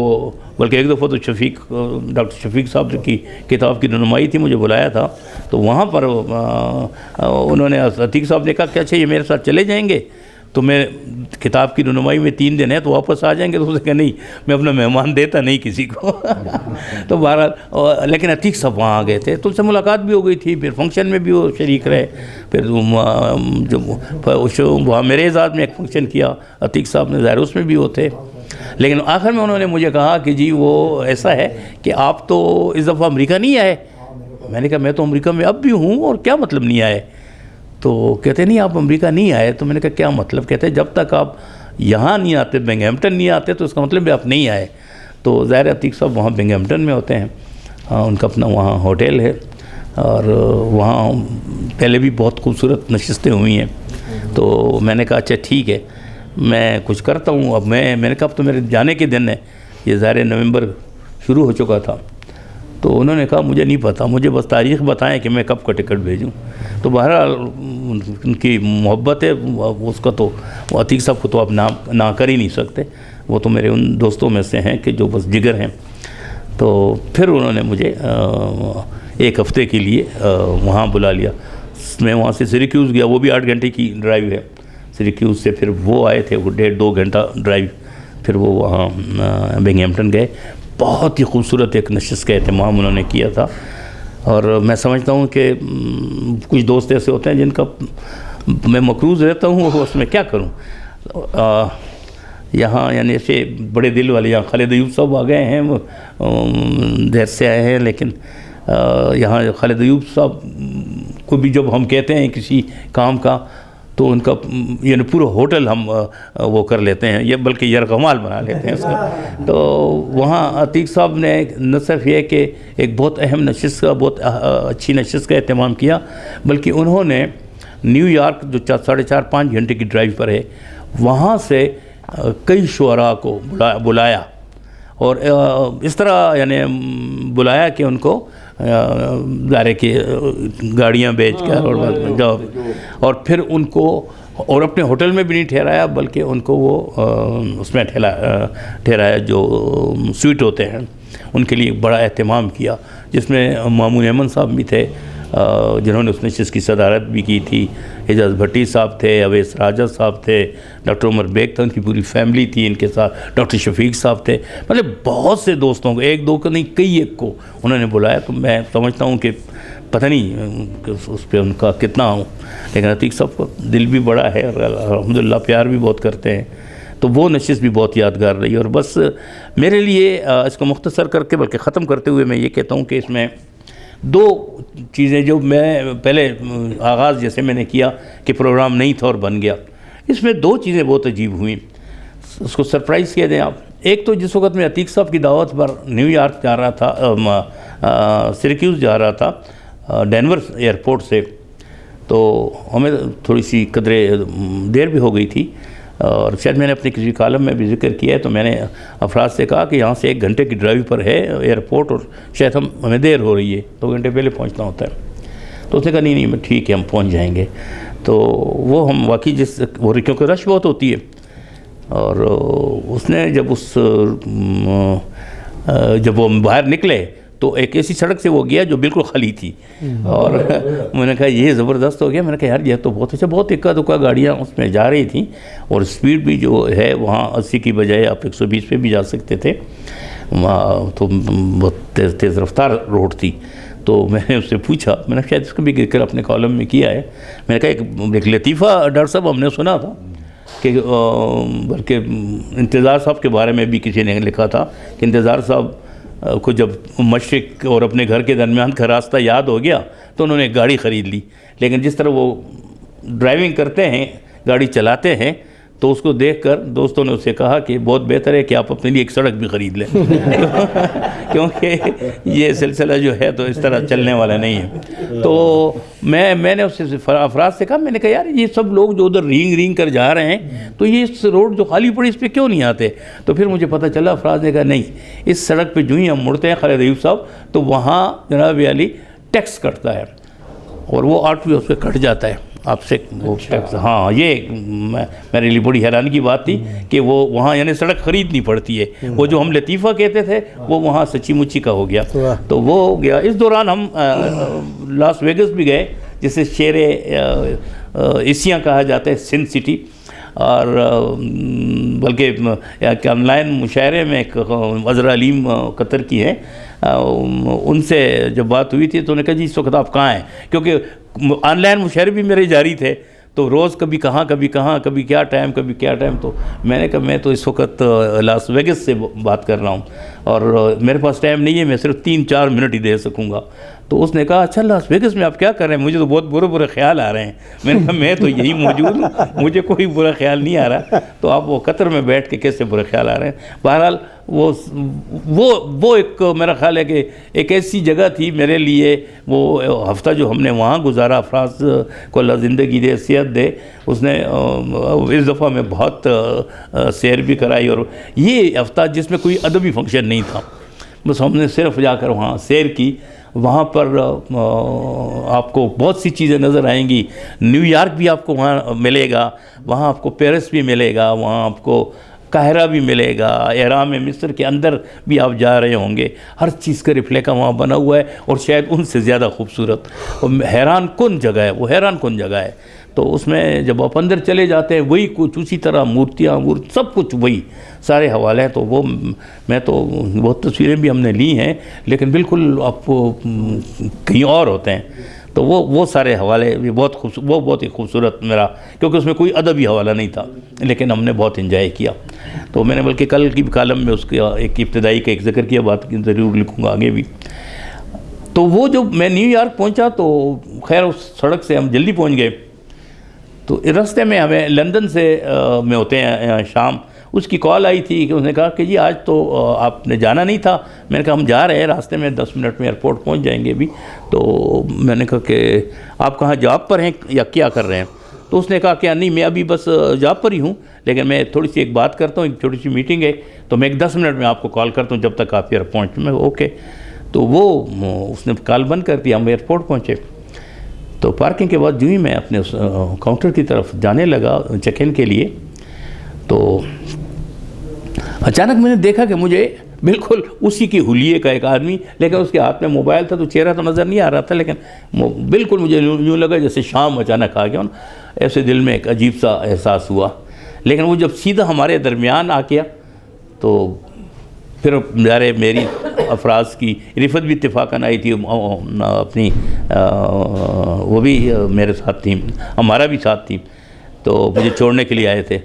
بلکہ ایک دفعہ تو ڈاکٹر شفیق صاحب کی کتاب کی رونمائی تھی، مجھے بلایا تھا، تو وہاں پر انہوں نے عتیق صاحب نے کہا کہ اچھا یہ میرے ساتھ چلے جائیں گے، تو میں کتاب کی رونمائی میں 3 دن ہے تو واپس آ جائیں گے، تو اس نے کہا نہیں میں اپنا مہمان دیتا نہیں کسی کو تو بہرحال لیکن عتیق صاحب وہاں آ گئے تھے، تو ان سے ملاقات بھی ہو گئی تھی، پھر فنکشن میں بھی وہ شریک رہے، پھر جو وہاں میرے اعزاز میں ایک فنکشن کیا عتیق صاحب نے، ظاہر اس میں بھی وہ تھے، لیکن آخر میں انہوں نے مجھے کہا کہ جی وہ ایسا ہے کہ آپ تو اس دفعہ امریکہ نہیں آئے۔ میں نے کہا میں تو امریکہ میں اب بھی ہوں، اور کیا مطلب نہیں آئے؟ تو کہتے نہیں آپ امریکہ نہیں آئے، تو میں نے کہا کیا مطلب؟ کہتے جب تک آپ یہاں نہیں آتے، بنگھیمپٹن نہیں آتے، تو اس کا مطلب بھی آپ نہیں آئے۔ تو ظاہر عتیق صاحب وہاں بنگھیمپٹن میں ہوتے ہیں، ان کا اپنا وہاں ہوٹل ہے، اور وہاں پہلے بھی بہت خوبصورت نشستیں ہوئی ہیں، تو میں نے کہا اچھا ٹھیک ہے میں کچھ کرتا ہوں۔ اب میں نے کہا اب تو میرے جانے کے دن ہے، یہ ظاہر نومبر شروع ہو چکا تھا، تو انہوں نے کہا مجھے نہیں پتہ، مجھے بس تاریخ بتائیں کہ میں کب کا ٹکٹ بھیجوں۔ تو بہرحال ان کی محبت ہے اس کا، تو عتیق صاحب کو تو آپ نہ کر ہی نہیں سکتے، وہ تو میرے ان دوستوں میں سے ہیں کہ جو بس جگر ہیں۔ تو پھر انہوں نے مجھے 1 ہفتے کے لیے وہاں بلا لیا۔ میں وہاں سے سیریکیوز گیا، وہ بھی 8 گھنٹے کی ڈرائیو ہے سیریکیوز سے، پھر وہ آئے تھے، وہ 1.5-2 گھنٹہ ڈرائیو، پھر وہ وہاں بنگھیمپٹن گئے۔ بہت ہی خوبصورت ایک نشست کا اہتمام انہوں نے کیا تھا، اور میں سمجھتا ہوں کہ کچھ دوست ایسے ہوتے ہیں جن کا میں مقروض رہتا ہوں، وہ اس میں کیا کروں۔ یہاں یعنی ایسے بڑے دل والے، یہاں خالد ایوب صاحب آ گئے ہیں، وہ دیر سے آئے ہیں، لیکن یہاں خالد ایوب صاحب کو بھی جب ہم کہتے ہیں کسی کام کا، تو ان کا یعنی پورا ہوٹل ہم وہ کر لیتے ہیں، یہ بلکہ یرغمال بنا لیتے ہیں اس کا۔ تو وہاں عتیق صاحب نے نہ صرف یہ کہ ایک بہت اہم نشست کا، بہت اچھی نشست کا اہتمام کیا، بلکہ انہوں نے نیو یارک جو 4.5-5 گھنٹے کی ڈرائیو پر ہے، وہاں سے کئی شعراء کو بلایا، اور اس طرح یعنی بلایا کہ ان کو دائرے کی گاڑیاں بیچ کر اور پھر ان کو، اور اپنے ہوٹل میں بھی نہیں ٹھہرایا، بلکہ ان کو وہ اس میں ٹھہرایا جو سویٹ ہوتے ہیں، ان کے لیے بڑا اہتمام کیا، جس میں مامون احمد صاحب بھی تھے جنہوں نے اس نشست کی صدارت بھی کی تھی، اعجاز بھٹی صاحب تھے، اویس راجہ صاحب تھے، ڈاکٹر عمر بیگ تھا، ان کی پوری فیملی تھی ان کے ساتھ، ڈاکٹر شفیق صاحب تھے، مطلب بہت سے دوستوں کو، 1-2 کو نہیں کئی ایک کو انہوں نے بلایا۔ تو میں سمجھتا ہوں کہ پتہ نہیں کہ اس پہ ان کا کتنا ہوں، لیکن عتیق صاحب کو دل بھی بڑا ہے، اور الحمدللہ پیار بھی بہت کرتے ہیں، تو وہ نشست بھی بہت یادگار رہی۔ اور بس میرے لیے اس کو مختصر کر کے بلکہ ختم کرتے ہوئے میں یہ کہتا ہوں کہ اس میں 2 چیزیں جو میں پہلے آغاز جیسے میں نے کیا کہ پروگرام نہیں تھا اور بن گیا، اس میں 2 چیزیں بہت عجیب ہوئیں، اس کو سرپرائز کہہ دیں آپ۔ ایک تو جس وقت میں عتیق صاحب کی دعوت پر نیو یارک جا رہا تھا، سیریکیوز جا رہا تھا ڈینور ایئرپورٹ سے، تو ہمیں تھوڑی سی قدرے دیر بھی ہو گئی تھی، اور شاید میں نے اپنے کسی کالم میں بھی ذکر کیا ہے، تو میں نے افراد سے کہا کہ یہاں سے 1 گھنٹے کی ڈرائیو پر ہے ایئرپورٹ، اور شاید ہمیں دیر ہو رہی ہے، 2 گھنٹے پہلے پہنچنا ہوتا ہے۔ تو اس نے کہا نہیں میں ٹھیک ہے ہم پہنچ جائیں گے۔ تو وہ ہم واقعی وہ کیونکہ رش بہت ہوتی ہے، اور اس نے جب وہ باہر نکلے تو ایک ایسی سڑک سے وہ گیا جو بالکل خالی تھی، اور میں نے کہا یہ زبردست ہو گیا، میں نے کہا یار یہ تو بہت اچھا، بہت اکا دکا گاڑیاں اس میں جا رہی تھیں، اور سپیڈ بھی جو ہے وہاں 80 کی بجائے آپ 120 پہ بھی جا سکتے تھے، وہاں تو بہت تیز رفتار روڈ تھی۔ تو میں نے اس سے پوچھا، میں نے شاید اس کا بھی ذکر اپنے کالم میں کیا ہے، میں نے کہا ایک لطیفہ ڈاکٹر صاحب ہم نے سنا تھا کہ بلکہ انتظار صاحب کے بارے میں بھی کسی نے لکھا تھا کہ انتظار صاحب کو جب مشرق اور اپنے گھر کے درمیان کا راستہ یاد ہو گیا تو انہوں نے ایک گاڑی خرید لی، لیکن جس طرح وہ ڈرائیونگ کرتے ہیں، گاڑی چلاتے ہیں، تو اس کو دیکھ کر دوستوں نے اسے کہا کہ بہت بہتر ہے کہ آپ اپنے لیے ایک سڑک بھی خرید لیں کیونکہ یہ سلسلہ جو ہے تو اس طرح چلنے والا نہیں ہے۔ تو میں نے اس سے افراد سے کہا، میں نے کہا یار یہ سب لوگ جو ادھر رینگ کر جا رہے ہیں تو یہ اس روڈ جو خالی پڑی اس پہ کیوں نہیں آتے؟ تو پھر مجھے پتہ چلا، افراد نے کہا نہیں، اس سڑک پہ جو ہی ہم مڑتے ہیں خالد ایوب صاحب تو وہاں جناب علی ٹیکس کٹتا ہے، اور وہ 8 روپے اس پہ کٹ جاتا ہے، آپ سے وہ ہاں یہ میرے لیے بڑی حیرانی کی بات تھی کہ وہ وہاں یعنی سڑک خریدنی پڑتی ہے، وہ جو ہم لطیفہ کہتے تھے وہ وہاں سچی مچی کا ہو گیا، تو وہ ہو گیا۔ اس دوران ہم لاس ویگس بھی گئے، جسے شہر ایشیا کہا جاتا ہے، سن سٹی، اور بلکہ آن لائن مشاعرے میں ایک عذرا علیم قطر کی ہے، ان سے جب بات ہوئی تھی تو انہوں نے کہا جی اس وقت آپ کہاں ہیں، کیونکہ آن لائن مشاعرے بھی میرے جاری تھے، تو روز کبھی کہاں کبھی کیا ٹائم، تو میں نے کہا میں تو اس وقت لاس ویگس سے بات کر رہا ہوں اور میرے پاس ٹائم نہیں ہے، میں صرف 3-4 منٹ ہی دے سکوں گا۔ تو اس نے کہا اچھا لاس ویگس میں آپ کیا کر رہے ہیں، مجھے تو بہت برے خیال آ رہے ہیں۔ میں نے کہا میں تو یہی موجود ہوں، مجھے کوئی برا خیال نہیں آ رہا، تو آپ وہ قطر میں بیٹھ کے کیسے برے خیال آ رہے ہیں۔ بہرحال وہ ایک میرا خیال ہے کہ ایک ایسی جگہ تھی میرے لیے، وہ ہفتہ جو ہم نے وہاں گزارا، افراز کو اللہ زندگی دے، صحت دے، اس نے اس دفعہ میں بہت سیر بھی کرائی، اور یہ ہفتہ جس میں کوئی ادبی فنکشن نہیں تھا، بس ہم نے صرف جا کر وہاں سیر کی۔ وہاں پر آپ کو بہت سی چیزیں نظر آئیں گی، نیو یارک بھی آپ کو وہاں ملے گا، وہاں آپ کو پیرس بھی ملے گا، وہاں آپ کو قاہرہ بھی ملے گا، احرام مصر کے اندر بھی آپ جا رہے ہوں گے، ہر چیز کا ریپلیکا وہاں بنا ہوا ہے، اور شاید ان سے زیادہ خوبصورت حیران کن جگہ ہے، وہ حیران کن جگہ ہے۔ تو اس میں جب آپ اندر چلے جاتے ہیں وہی کچھ اسی طرح مورتیاں سب کچھ وہی سارے حوالے ہیں، تو وہ میں تو بہت تصویریں بھی ہم نے لی ہیں، لیکن بالکل آپ کہیں اور ہوتے ہیں، تو وہ سارے حوالے بھی بہت ہی خوبصورت میرا، کیونکہ اس میں کوئی ادبی حوالہ نہیں تھا، لیکن ہم نے بہت انجوائے کیا۔ تو میں نے بلکہ کل کی کالم میں اس کا ایک ابتدائی کا ایک ذکر کیا، بات ضرور لکھوں گا آگے بھی۔ تو وہ جب میں نیو یارک پہنچا تو خیر اس سڑک سے ہم جلدی پہنچ گئے، تو راستے میں ہمیں لندن سے میں ہوتے ہیں شام، اس کی کال آئی تھی کہ اس نے کہا کہ جی آج تو آپ نے جانا نہیں تھا۔ میں نے کہا ہم جا رہے ہیں، راستے میں 10 منٹ میں ایئرپورٹ پہنچ جائیں گے بھی۔ تو میں نے کہا کہ آپ کہاں جاب پر ہیں یا کیا کر رہے ہیں؟ تو اس نے کہا کہ نہیں میں ابھی بس جاب پر ہی ہوں، لیکن میں تھوڑی سی ایک بات کرتا ہوں، ایک چھوٹی سی میٹنگ ہے، تو میں ایک 10 منٹ میں آپ کو کال کرتا ہوں جب تک آپ ایئرپورٹ میں۔ اوکے، تو وہ اس نے کال بند کر دیا، ہم ایئرپورٹ پہنچے۔ تو پارکنگ کے بعد جو ہی میں اپنے اس کاؤنٹر کی طرف جانے لگا چیک ان کے لیے، تو اچانک میں نے دیکھا کہ مجھے بالکل اسی کی حلیے کا ایک آدمی، لیکن اس کے ہاتھ میں موبائل تھا تو چہرہ تو نظر نہیں آ رہا تھا، لیکن بالکل مجھے یوں لگا جیسے شام اچانک آ گیا، ایسے دل میں ایک عجیب سا احساس ہوا۔ لیکن وہ جب سیدھا ہمارے درمیان آ گیا تو پھر میری افراز کی رفت بھی اتفاقاً آئی تھی اپنی، وہ بھی میرے ساتھ تھیں، ہمارا بھی ساتھ تھی، تو مجھے چھوڑنے کے لیے آئے تھے۔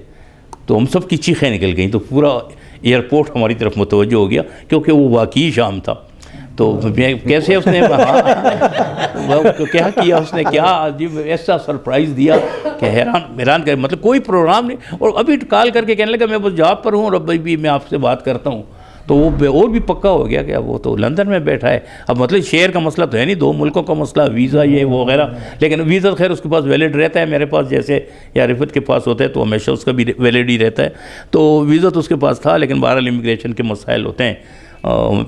تو ہم سب کی چیخیں نکل گئیں، تو پورا ایئرپورٹ ہماری طرف متوجہ ہو گیا، کیونکہ وہ واقعی شام تھا۔ تو کیسے اس نے کیا کیا، اس نے کیا عجیب ایسا سرپرائز دیا کہ حیران کر، مطلب کوئی پروگرام نہیں، اور ابھی کال کر کے کہنے لگا میں بس جاب پر ہوں اور اب بھی میں آپ سے بات کرتا ہوں۔ تو وہ اور بھی پکا ہو گیا کہ اب وہ تو لندن میں بیٹھا ہے، اب مطلب شہر کا مسئلہ تو ہے نہیں، 2 ملکوں کا مسئلہ، ویزا یہ وہ وغیرہ، لیکن ویزا خیر اس کے پاس ویلڈ رہتا ہے، میرے پاس جیسے یا رفت کے پاس ہوتا ہے تو ہمیشہ اس کا بھی ویلڈ ہی رہتا ہے، تو ویزا تو اس کے پاس تھا، لیکن بہرحال امیگریشن کے مسائل ہوتے ہیں،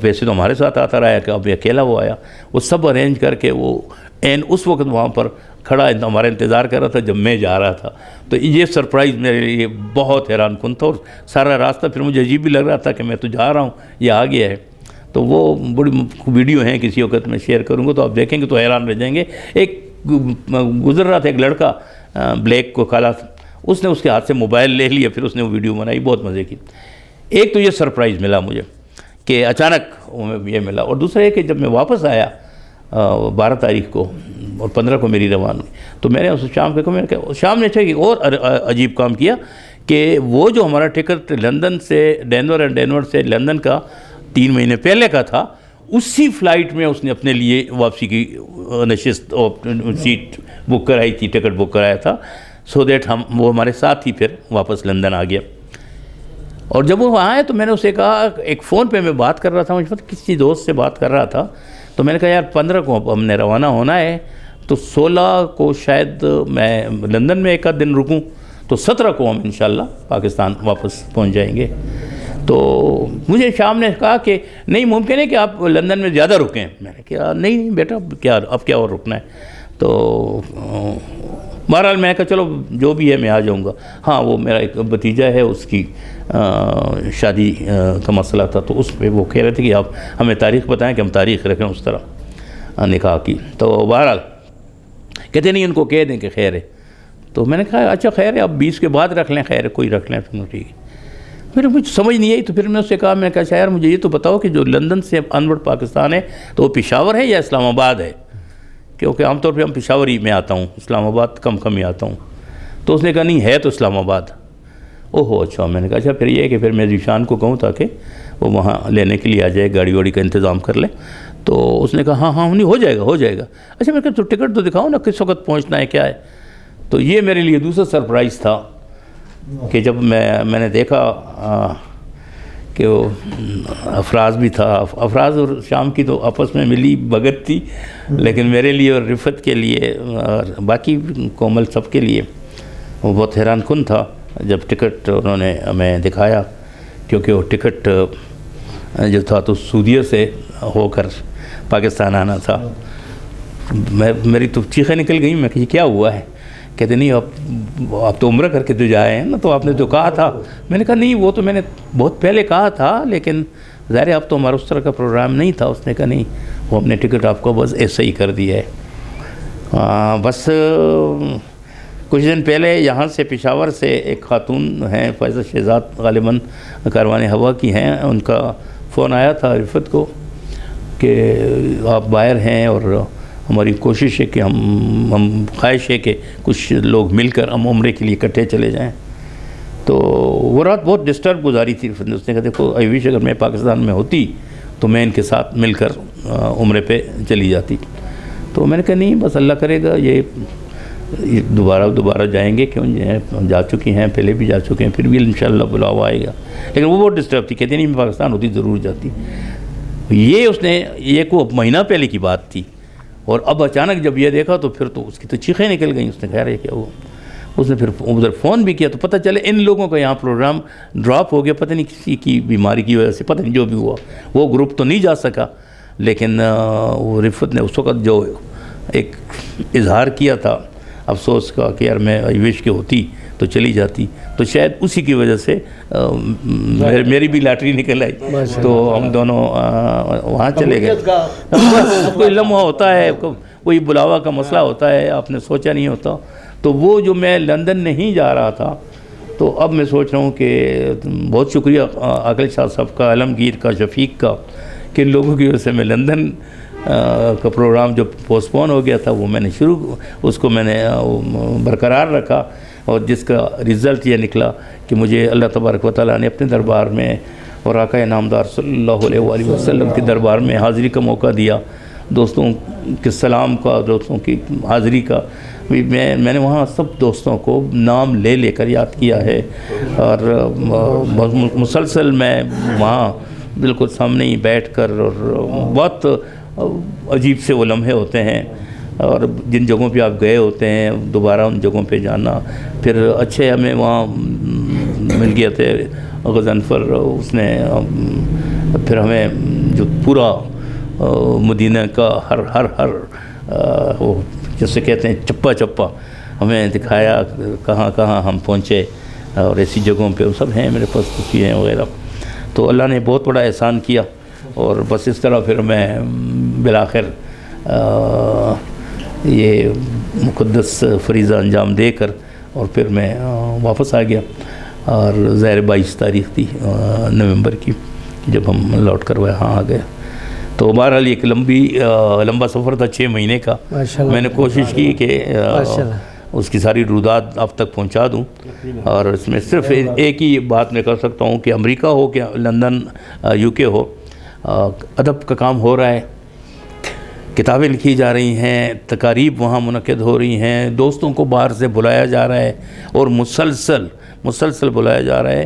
ویسے تو ہمارے ساتھ آتا رہا ہے کہ اب اکیلا وہ آیا، وہ سب ارینج کر کے وہ اس وقت وہاں پر کھڑا ہمارا انتظار کر رہا تھا جب میں جا رہا تھا۔ تو یہ سرپرائز میرے لیے بہت حیران کن تھا، اور سارا راستہ پھر مجھے عجیب بھی لگ رہا تھا کہ میں تو جا رہا ہوں، یہ آ گیا ہے۔ تو وہ بڑی ویڈیو ہیں، کسی وقت میں شیئر کروں گا تو آپ دیکھیں گے تو حیران رہ جائیں گے۔ ایک گزر رہا تھا ایک لڑکا بلیک کو کالا، اس نے اس کے ہاتھ سے موبائل لے لیا، پھر اس نے وہ ویڈیو بنائی، بہت مزے کی۔ ایک تو یہ سرپرائز ملا مجھے کہ اچانک یہ ملا، اور دوسرا یہ کہ جب میں واپس آیا 12 تاریخ کو اور 15 کو میری روانگی، تو میں نے اس شام کو شام نے اچھا کہ اور عجیب کام کیا کہ وہ جو ہمارا ٹکٹ لندن سے ڈینور سے لندن کا 3 مہینے پہلے کا تھا، اسی فلائٹ میں اس نے اپنے لیے واپسی کی نشست سیٹ بک کرائی تھی، ٹکٹ بک کرایا تھا، سو دیٹ وہ ہمارے ساتھ ہی پھر واپس لندن آ گیا۔ اور جب وہ وہاں آئے تو میں نے اسے کہا، ایک فون پہ میں بات کر رہا تھا، مجھے پتہ کسی دوست سے بات کر رہا تھا، تو میں نے کہا یار 15 کو ہم نے روانہ ہونا ہے، تو 16 کو شاید میں لندن میں ایک آدھ دن رکوں، تو 17 کو ہم انشاءاللہ پاکستان واپس پہنچ جائیں گے۔ تو مجھے شام نے کہا کہ نہیں ممکن ہے کہ آپ لندن میں زیادہ رکیں۔ میں نے کہا نہیں بیٹا اب کیا اور رکنا ہے۔ تو بہرحال میں کہا چلو جو بھی ہے میں آ جاؤں گا. ہاں وہ میرا ایک بھتیجا ہے, اس کی شادی کا مسئلہ تھا, تو اس پہ وہ کہہ رہے تھے کہ آپ ہمیں تاریخ بتائیں کہ ہم تاریخ رکھیں اس طرح نکاح کی. تو بہرحال کہتے نہیں ان کو کہہ دیں کہ خیر ہے. تو میں نے کہا اچھا خیر ہے, اب 20 کے بعد رکھ لیں, خیر ہے کوئی رکھ لیں, تو ٹھیک ہے. پھر مجھے سمجھ نہیں آئی, تو پھر میں اس سے کہا, میں نے کہا یار مجھے یہ تو بتاؤ کہ جو لندن سے انورڈ پاکستان ہے تو وہ پشاور ہے یا اسلام آباد ہے, کیونکہ عام طور پہ ہم پشاور ہی میں آتا ہوں, اسلام آباد کم ہی آتا ہوں. تو اس نے کہا نہیں ہے تو اسلام آباد. اوہو اچھا. میں نے کہا اچھا پھر یہ ہے کہ پھر میں ذیشان کو کہوں تاکہ وہ وہاں لینے کے لیے آ جائے, گاڑی واڑی کا انتظام کر لے. تو اس نے کہا ہاں نہیں ہو جائے گا ہو جائے گا. اچھا میں کہا تو ٹکٹ تو دکھاؤ نا, کس وقت پہنچنا ہے کیا ہے. تو یہ میرے لیے دوسرا سرپرائز تھا کہ جب میں نے دیکھا کہ وہ افراز بھی تھا. افراز اور شام کی تو آپس میں ملی بھگت تھی, لیکن میرے لیے اور رفت کے لیے اور باقی کومل سب کے لیے وہ بہت حیران کن تھا جب ٹکٹ انہوں نے ہمیں دکھایا, کیونکہ وہ ٹکٹ جو تھا تو سعودیہ سے ہو کر پاکستان آنا تھا. میری تو چیخیں نکل گئیں. میں کہ یہ کیا ہوا ہے. کہتے نہیں آپ تو عمرہ کر کے تو جائے ہیں نا, تو آپ نے تو کہا تھا. میں نے کہا نہیں وہ تو میں نے بہت پہلے کہا تھا, لیکن ظاہر ہے اب تو ہمارا اس طرح کا پروگرام نہیں تھا. اس نے کہا نہیں وہ ہم نے ٹکٹ آپ کو بس ایسے ہی کر دیا ہے. بس کچھ دن پہلے یہاں سے پشاور سے ایک خاتون ہیں فائزہ شہزاد, غالباً کاروان ہوا کی ہیں, ان کا فون آیا تھا رفت کو کہ آپ باہر ہیں اور ہماری کوشش ہے کہ ہم خواہش ہے کہ کچھ لوگ مل کر ہم عمرے کے لیے اکٹھے چلے جائیں. تو وہ رات بہت ڈسٹرب گزاری تھی. اس نے کہا دیکھو آئی وش اگر میں پاکستان میں ہوتی تو میں ان کے ساتھ مل کر عمرے پہ چلی جاتی. تو میں نے کہا نہیں بس اللہ کرے گا یہ دوبارہ جائیں گے, کیوں جا چکی ہیں, پہلے بھی جا چکے ہیں, پھر بھی انشاءاللہ بلاوا آئے گا. لیکن وہ بہت ڈسٹرب تھی, کہتے نہیں میں پاکستان ہوتی ضرور جاتی. یہ اس نے یہ کو مہینہ پہلے کی بات تھی, اور اب اچانک جب یہ دیکھا تو پھر تو اس کی تو چیخیں نکل گئیں. اس نے کہا رہے کیا وہ, اس نے پھر ادھر فون بھی کیا تو پتہ چلے ان لوگوں کا یہاں پروگرام ڈراپ ہو گیا, پتہ نہیں کسی کی بیماری کی وجہ سے, پتہ نہیں جو بھی ہوا. وہ گروپ تو نہیں جا سکا, لیکن وہ رفت نے اس وقت جو ایک اظہار کیا تھا افسوس کا کہ یار میں وش کے ہوتی تو چلی جاتی, تو شاید اسی کی وجہ سے میری بھی لاٹری نکل آئی. تو ہم دونوں وہاں چلے گئے. کوئی لمحہ ہوتا ہے, کوئی بلاوا کا مسئلہ ہوتا ہے, آپ نے سوچا نہیں ہوتا. تو وہ جو میں لندن نہیں جا رہا تھا, تو اب میں سوچ رہا ہوں کہ بہت شکریہ عاقل شاہ صاحب کا, عالمگیر کا, شفیق کا, کہ ان لوگوں کی وجہ سے میں لندن کا پروگرام جو پوسٹ پون ہو گیا تھا وہ میں نے اس کو میں نے برقرار رکھا, اور جس کا رزلٹ یہ نکلا کہ مجھے اللہ تبارک و تعالیٰ نے اپنے دربار میں اور آقا نامدار صلی اللہ علیہ وآلہ وسلم کے دربار میں حاضری کا موقع دیا, دوستوں کے سلام کا, دوستوں کی حاضری کا. میں نے وہاں سب دوستوں کو نام لے کر یاد کیا ہے, اور مسلسل میں وہاں بالکل سامنے ہی بیٹھ کر, اور بہت عجیب سے وہ لمحے ہوتے ہیں. اور جن جگہوں پہ آپ گئے ہوتے ہیں دوبارہ ان جگہوں پہ جانا. پھر اچھے ہمیں وہاں مل گئے تھے غضنفر, اس نے پھر ہمیں جو پورا مدینہ کا ہر وہ جیسے کہتے ہیں چپا ہمیں دکھایا, کہاں ہم پہنچے, اور ایسی جگہوں پہ وہ سب ہیں میرے پاس خوشی ہیں وغیرہ. تو اللہ نے بہت بڑا احسان کیا, اور بس اس طرح پھر میں بالآخر یہ مقدس فریضہ انجام دے کر اور پھر میں واپس آ گیا. اور ظاہر 22 تاریخ تھی نومبر کی جب ہم لوٹ کر وہاں آ گئے. تو بہرحال ایک لمبا سفر تھا 6 مہینے کا. میں نے کوشش کی کہ اس کی ساری رودات آپ تک پہنچا دوں, اور اس میں صرف ایک ہی بات میں کر سکتا ہوں کہ امریکہ ہو کہ لندن UK ہو, ادب کا کام ہو رہا ہے, کتابیں لکھی جا رہی ہیں, تقاریب وہاں منعقد ہو رہی ہیں, دوستوں کو باہر سے بلایا جا رہا ہے, اور مسلسل بلایا جا رہا ہے.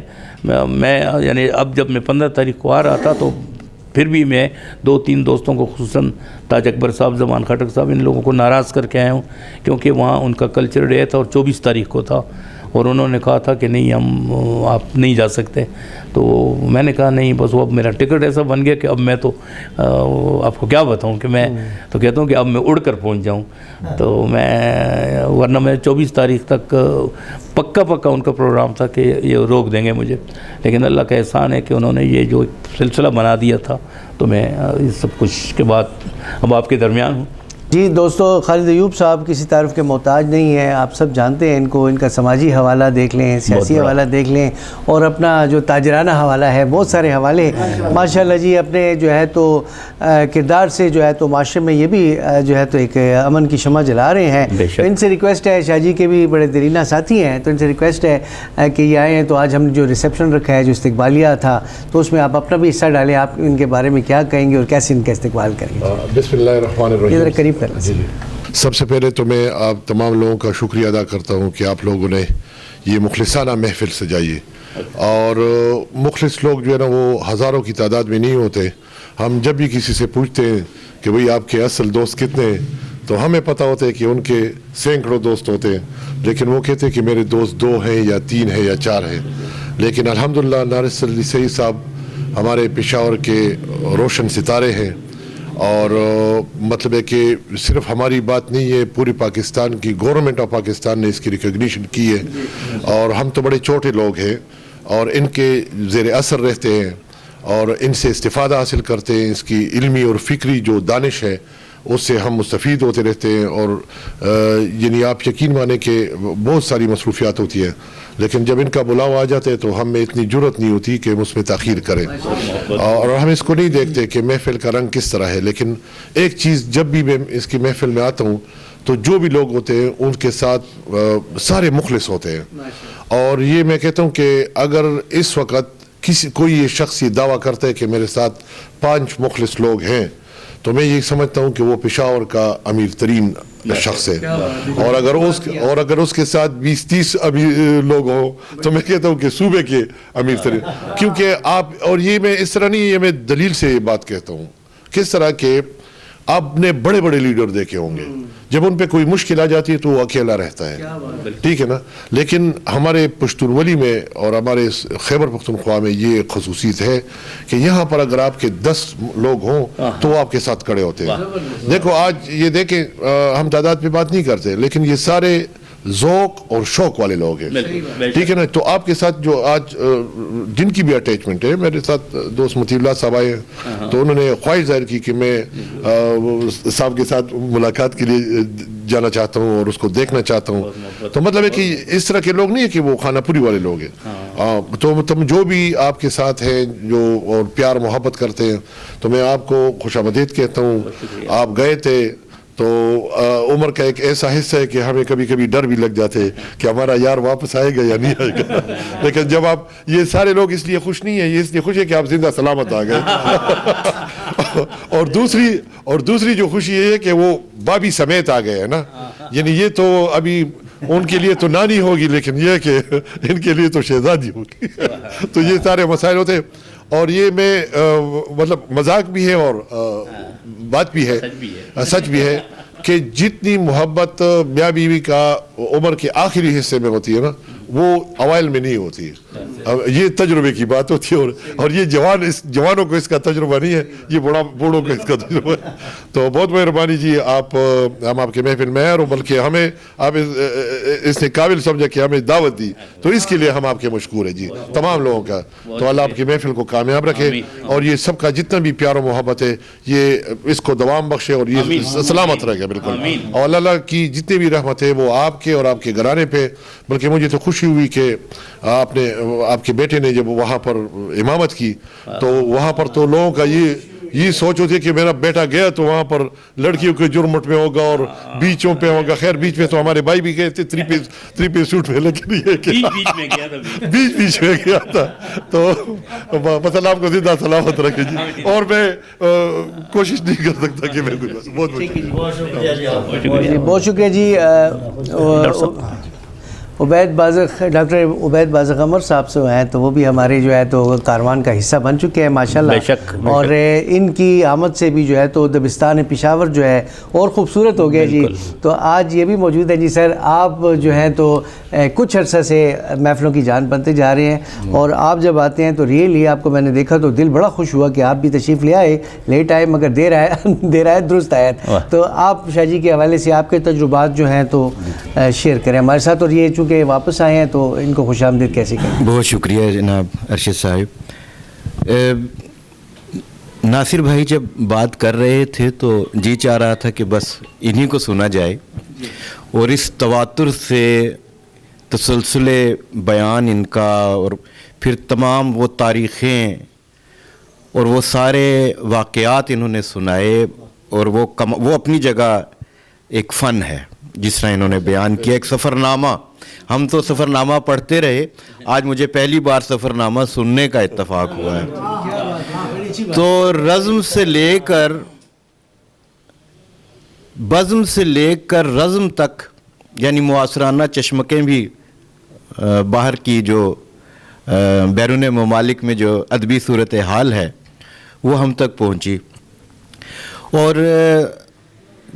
میں یعنی اب جب میں 15 تاریخ کو آ رہا تھا تو پھر بھی میں 2-3 دوستوں کو خصوصاً تاج اکبر صاحب, زمان خٹک صاحب, ان لوگوں کو ناراض کر کے آیا ہوں, کیونکہ وہاں ان کا کلچر ڈے تھا اور 24 تاریخ کو تھا, اور انہوں نے کہا تھا کہ نہیں ہم آپ نہیں جا سکتے. تو میں نے کہا نہیں بس وہ اب میرا ٹکٹ ایسا بن گیا کہ اب میں تو آپ کو کیا بتاؤں کہ میں تو کہتا ہوں کہ اب میں اڑ کر پہنچ جاؤں. تو میں ورنہ میں 24 تاریخ تک پکا ان کا پروگرام تھا کہ یہ روک دیں گے مجھے, لیکن اللہ کا احسان ہے کہ انہوں نے یہ جو سلسلہ بنا دیا تھا. تو میں اس سب کچھ کے بعد اب آپ کے درمیان ہوں. جی دوستو, خالد ایوب صاحب کسی تعارف کے محتاج نہیں ہیں, آپ سب جانتے ہیں ان کو. ان کا سماجی حوالہ دیکھ لیں, سیاسی حوالہ دیکھ لیں, اور اپنا جو تاجرانہ حوالہ ہے, بہت سارے حوالے ماشاءاللہ جی اپنے جو ہے تو کردار سے جو ہے تو معاشرے میں یہ بھی جو ہے تو ایک امن کی شمع جلا رہے ہیں. ان سے ریکویسٹ ہے, شاہ جی کے بھی بڑے دیرینہ ساتھی ہیں, تو ان سے ریکویسٹ ہے کہ یہ آئے ہیں. تو آج ہم نے جو ریسیپشن رکھا ہے, جو استقبالیہ تھا, تو اس میں آپ اپنا بھی حصہ ڈالیں. آپ ان کے بارے میں کیا کہیں گے اور کیسے ان کا استقبال کریں گے؟ بسم اللہ الرحمن الرحیم. ذرا قریب کر جی. سب سے پہلے تو میں آپ تمام لوگوں کا شکریہ ادا کرتا ہوں کہ آپ لوگوں نے یہ مخلصانہ محفل سجائی ہے. اور مخلص لوگ جو ہے نا وہ ہزاروں کی تعداد میں نہیں ہوتے. ہم جب بھی کسی سے پوچھتے ہیں کہ بھئی آپ کے اصل دوست کتنے ہیں, تو ہمیں پتہ ہوتا ہے کہ ان کے سینکڑوں دوست ہوتے ہیں, لیکن وہ کہتے ہیں کہ میرے دوست 2 ہیں یا 3 ہیں یا 4 ہیں. لیکن الحمدللہ نارس علی سعید صاحب ہمارے پشاور کے روشن ستارے ہیں. اور مطلب ہے کہ صرف ہماری بات نہیں ہے, پوری پاکستان کی گورنمنٹ آف پاکستان نے اس کی ریکگنیشن کی ہے. اور ہم تو بڑے چھوٹے لوگ ہیں اور ان کے زیر اثر رہتے ہیں اور ان سے استفادہ حاصل کرتے ہیں. اس کی علمی اور فکری جو دانش ہے اس سے ہم مستفید ہوتے رہتے ہیں. اور یعنی آپ یقین مانیں کہ بہت ساری مصروفیات ہوتی ہیں, لیکن جب ان کا بلاوا آ جاتا ہے تو ہم میں اتنی جرت نہیں ہوتی کہ ہم اس میں تاخیر کریں. اور ہم اس کو نہیں دیکھتے کہ محفل کا رنگ کس طرح ہے. لیکن ایک چیز, جب بھی میں اس کی محفل میں آتا ہوں تو جو بھی لوگ ہوتے ہیں ان کے ساتھ سارے مخلص ہوتے ہیں. اور یہ میں کہتا ہوں کہ اگر اس وقت کوئی یہ شخص یہ دعویٰ کرتا ہے کہ میرے ساتھ 5 مخلص لوگ ہیں, تو میں یہ سمجھتا ہوں کہ وہ پشاور کا امیر ترین شخص ہے. اور اگر اس کے ساتھ 20-30 لوگ ہوں تو میں کہتا ہوں کہ صوبے کے امیر ترین. کیونکہ آپ, اور یہ میں اس طرح نہیں, یہ میں دلیل سے یہ بات کہتا ہوں, کس طرح کہ آپ نے بڑے بڑے لیڈر دیکھے ہوں گے, جب ان پہ کوئی مشکل آ جاتی ہے تو وہ اکیلا رہتا ہے, ٹھیک ہے نا. لیکن ہمارے پشتونولی میں اور ہمارے خیبر پختونخوا میں یہ خصوصیت ہے کہ یہاں پر اگر آپ کے 10 لوگ ہوں تو وہ آپ کے ساتھ کھڑے ہوتے ہیں. دیکھو آج یہ دیکھیں, ہم تعداد پہ بات نہیں کرتے, لیکن یہ سارے ذوق اور شوق والے لوگ ہیں, ٹھیک ہے نا. تو آپ کے ساتھ جو آج جن کی بھی اٹیچمنٹ ہے, میرے ساتھ دوست مطیع اللہ صاحب آئے ہیں تو انہوں نے خواہش ظاہر کی کہ میں صاحب کے ساتھ ملاقات کے لیے جانا چاہتا ہوں اور اس کو دیکھنا چاہتا ہوں. تو مطلب ہے کہ اس طرح کے لوگ نہیں ہے کہ وہ خانہ پوری والے لوگ ہیں. تو تم جو بھی آپ کے ساتھ ہیں جو اور پیار محبت کرتے ہیں, تو میں آپ کو خوش آمدید کہتا ہوں. آپ گئے تھے تو عمر کا ایک ایسا حصہ ہے کہ ہمیں کبھی کبھی ڈر بھی لگ جاتے کہ ہمارا یار واپس آئے گا یا نہیں آئے گا. لیکن جب آپ, یہ سارے لوگ اس لیے خوش نہیں ہیں, یہ اس لیے خوش ہے کہ آپ زندہ سلامت آ گئے. اور دوسری جو خوشی یہ ہے کہ وہ بابی سمیت آ گئے ہیں نا. یعنی یہ تو ابھی ان کے لیے تو نانی ہوگی, لیکن یہ کہ ان کے لیے تو شہزادی ہوگی. تو یہ سارے مسائل ہوتے ہیں. اور یہ میں مطلب مذاق بھی ہے اور بات بھی ہے, سچ بھی ہے کہ جتنی محبت میاں بیوی کا عمر کے آخری حصے میں ہوتی ہے نا, وہ اوائل میں نہیں ہوتی. یہ تجربے کی بات ہوتی ہے. اور یہ جوانوں کو اس کا تجربہ نہیں ہے, یہ بوڑھوں کو اس کا تجربہ ہے. تو بہت مہربانی جی, ہم آپ کے محفل میں ہیں, اور بلکہ ہمیں آپ اس نے قابل سمجھا کہ ہمیں دعوت دی, تو اس کے لیے ہم آپ کے مشکور ہیں جی, تمام لوگوں کا. تو اللہ آپ کی محفل کو کامیاب رکھے, اور یہ سب کا جتنا بھی پیار و محبت ہے یہ اس کو دوام بخشے, اور یہ سلامت رہے گا بالکل. اور اللہ کی جتنی بھی رحمت ہے وہ آپ کے اور آپ کے گھرانے پہ. بلکہ مجھے تو خوشی ہوئی کہ آپ کے بیٹے نے جب وہاں پر امامت کی, تو وہاں پر تو لوگوں کا یہ سوچ ہوتی ہے کہ میرا بیٹا گیا تو وہاں پر لڑکیوں کے جرمٹ میں ہوگا اور بیچوں پہ ہوگا. خیر بیچ میں تو ہمارے بھائی بھی گئے تھے 3 پیس سوٹ میں, لیکن یہ کہ بیچ میں گیا تھا. تو مثلا آپ کو زندہ سلامت رکھے جی. اور میں کوشش نہیں کر سکتا کہ میں بہت شکریہ جی. ڈاکٹر عبید بازق عمر صاحب سے ہیں تو وہ بھی ہمارے جو ہے تو کاروان کا حصہ بن چکے ہیں ماشاءاللہ. بے شک. اور ان کی آمد سے بھی جو ہے تو دبستان پشاور جو ہے اور خوبصورت ہو گیا جی. تو آج یہ بھی موجود ہے جی سر. آپ جو ہیں تو کچھ عرصہ سے محفلوں کی جان بنتے جا رہے ہیں اور آپ جب آتے ہیں تو ریئلی آپ کو میں نے دیکھا تو دل بڑا خوش ہوا کہ آپ بھی تشریف لے آئے. لیٹ آئے مگر دیر آئے درست آئے. تو آپ شاہ جی کے حوالے سے آپ کے تجربات جو ہیں تو شیئر کریں ہمارے ساتھ. اور یہ چونکہ واپس آئے ہیں تو ان کو خوش آمدید کیسے کریں؟ بہت شکریہ جناب ارشد صاحب. ناصر بھائی جب بات کر رہے تھے تو جی چاہ رہا تھا کہ بس انہی کو سنا جائے اور اس تواتر سے تسلسل بیان ان کا اور پھر تمام وہ تاریخیں اور وہ سارے واقعات انہوں نے سنائے اور وہ اپنی جگہ ایک فن ہے جس طرح انہوں نے بیان کیا. ایک سفر نامہ. ہم تو سفر نامہ پڑھتے رہے, آج مجھے پہلی بار سفر نامہ سننے کا اتفاق ہوا ہے. تو رزم سے لے کر رزم تک یعنی معاصرانہ چشمکیں بھی باہر کی جو بیرون ممالک میں جو ادبی صورتحال ہے وہ ہم تک پہنچی. اور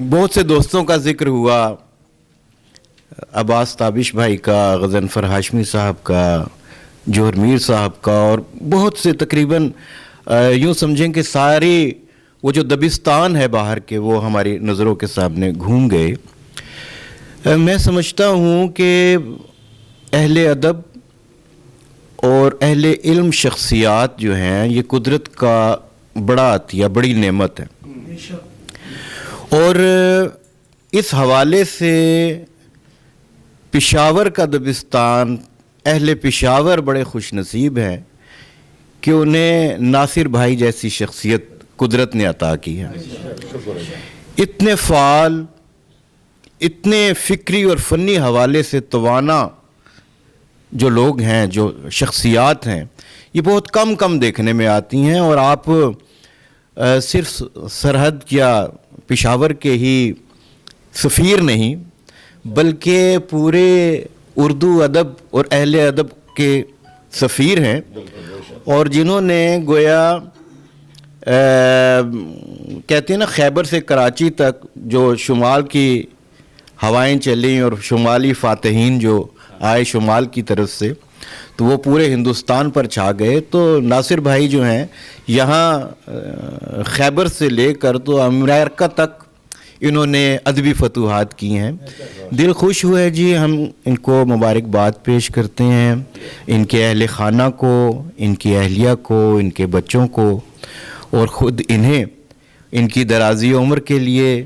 بہت سے دوستوں کا ذکر ہوا, عباس تابش بھائی کا, غضنفر ہاشمی صاحب کا, جوہر میر صاحب کا, اور بہت سے تقریباً یوں سمجھیں کہ ساری وہ جو دبستان ہے باہر کے وہ ہماری نظروں کے سامنے گھوم گئے. میں سمجھتا ہوں کہ اہل ادب اور اہل علم شخصیات جو ہیں یہ قدرت کا بڑا عطیہ, بڑی نعمت ہے. اور اس حوالے سے پشاور کا دبستان, اہل پشاور بڑے خوش نصیب ہیں کہ انہیں ناصر بھائی جیسی شخصیت قدرت نے عطا کی ہے. اتنے فعال, اتنے فکری اور فنی حوالے سے توانا جو لوگ ہیں, جو شخصیات ہیں, یہ بہت کم دیکھنے میں آتی ہیں. اور آپ صرف سرحد یا پشاور کے ہی سفیر نہیں بلکہ پورے اردو ادب اور اہل ادب کے سفیر ہیں, اور جنہوں نے گویا کہتے ہیں نا خیبر سے کراچی تک جو شمال کی ہوائیں چلیں اور شمالی فاتحین جو آئے شمال کی طرف سے تو وہ پورے ہندوستان پر چھا گئے. تو ناصر بھائی جو ہیں یہاں خیبر سے لے کر تو امریکہ تک انہوں نے ادبی فتوحات کی ہیں. دل خوش ہوئے جی. ہم ان کو مبارکباد پیش کرتے ہیں, ان کے اہل خانہ کو, ان کی اہلیہ کو, ان کے بچوں کو, اور خود انہیں ان کی درازی عمر کے لیے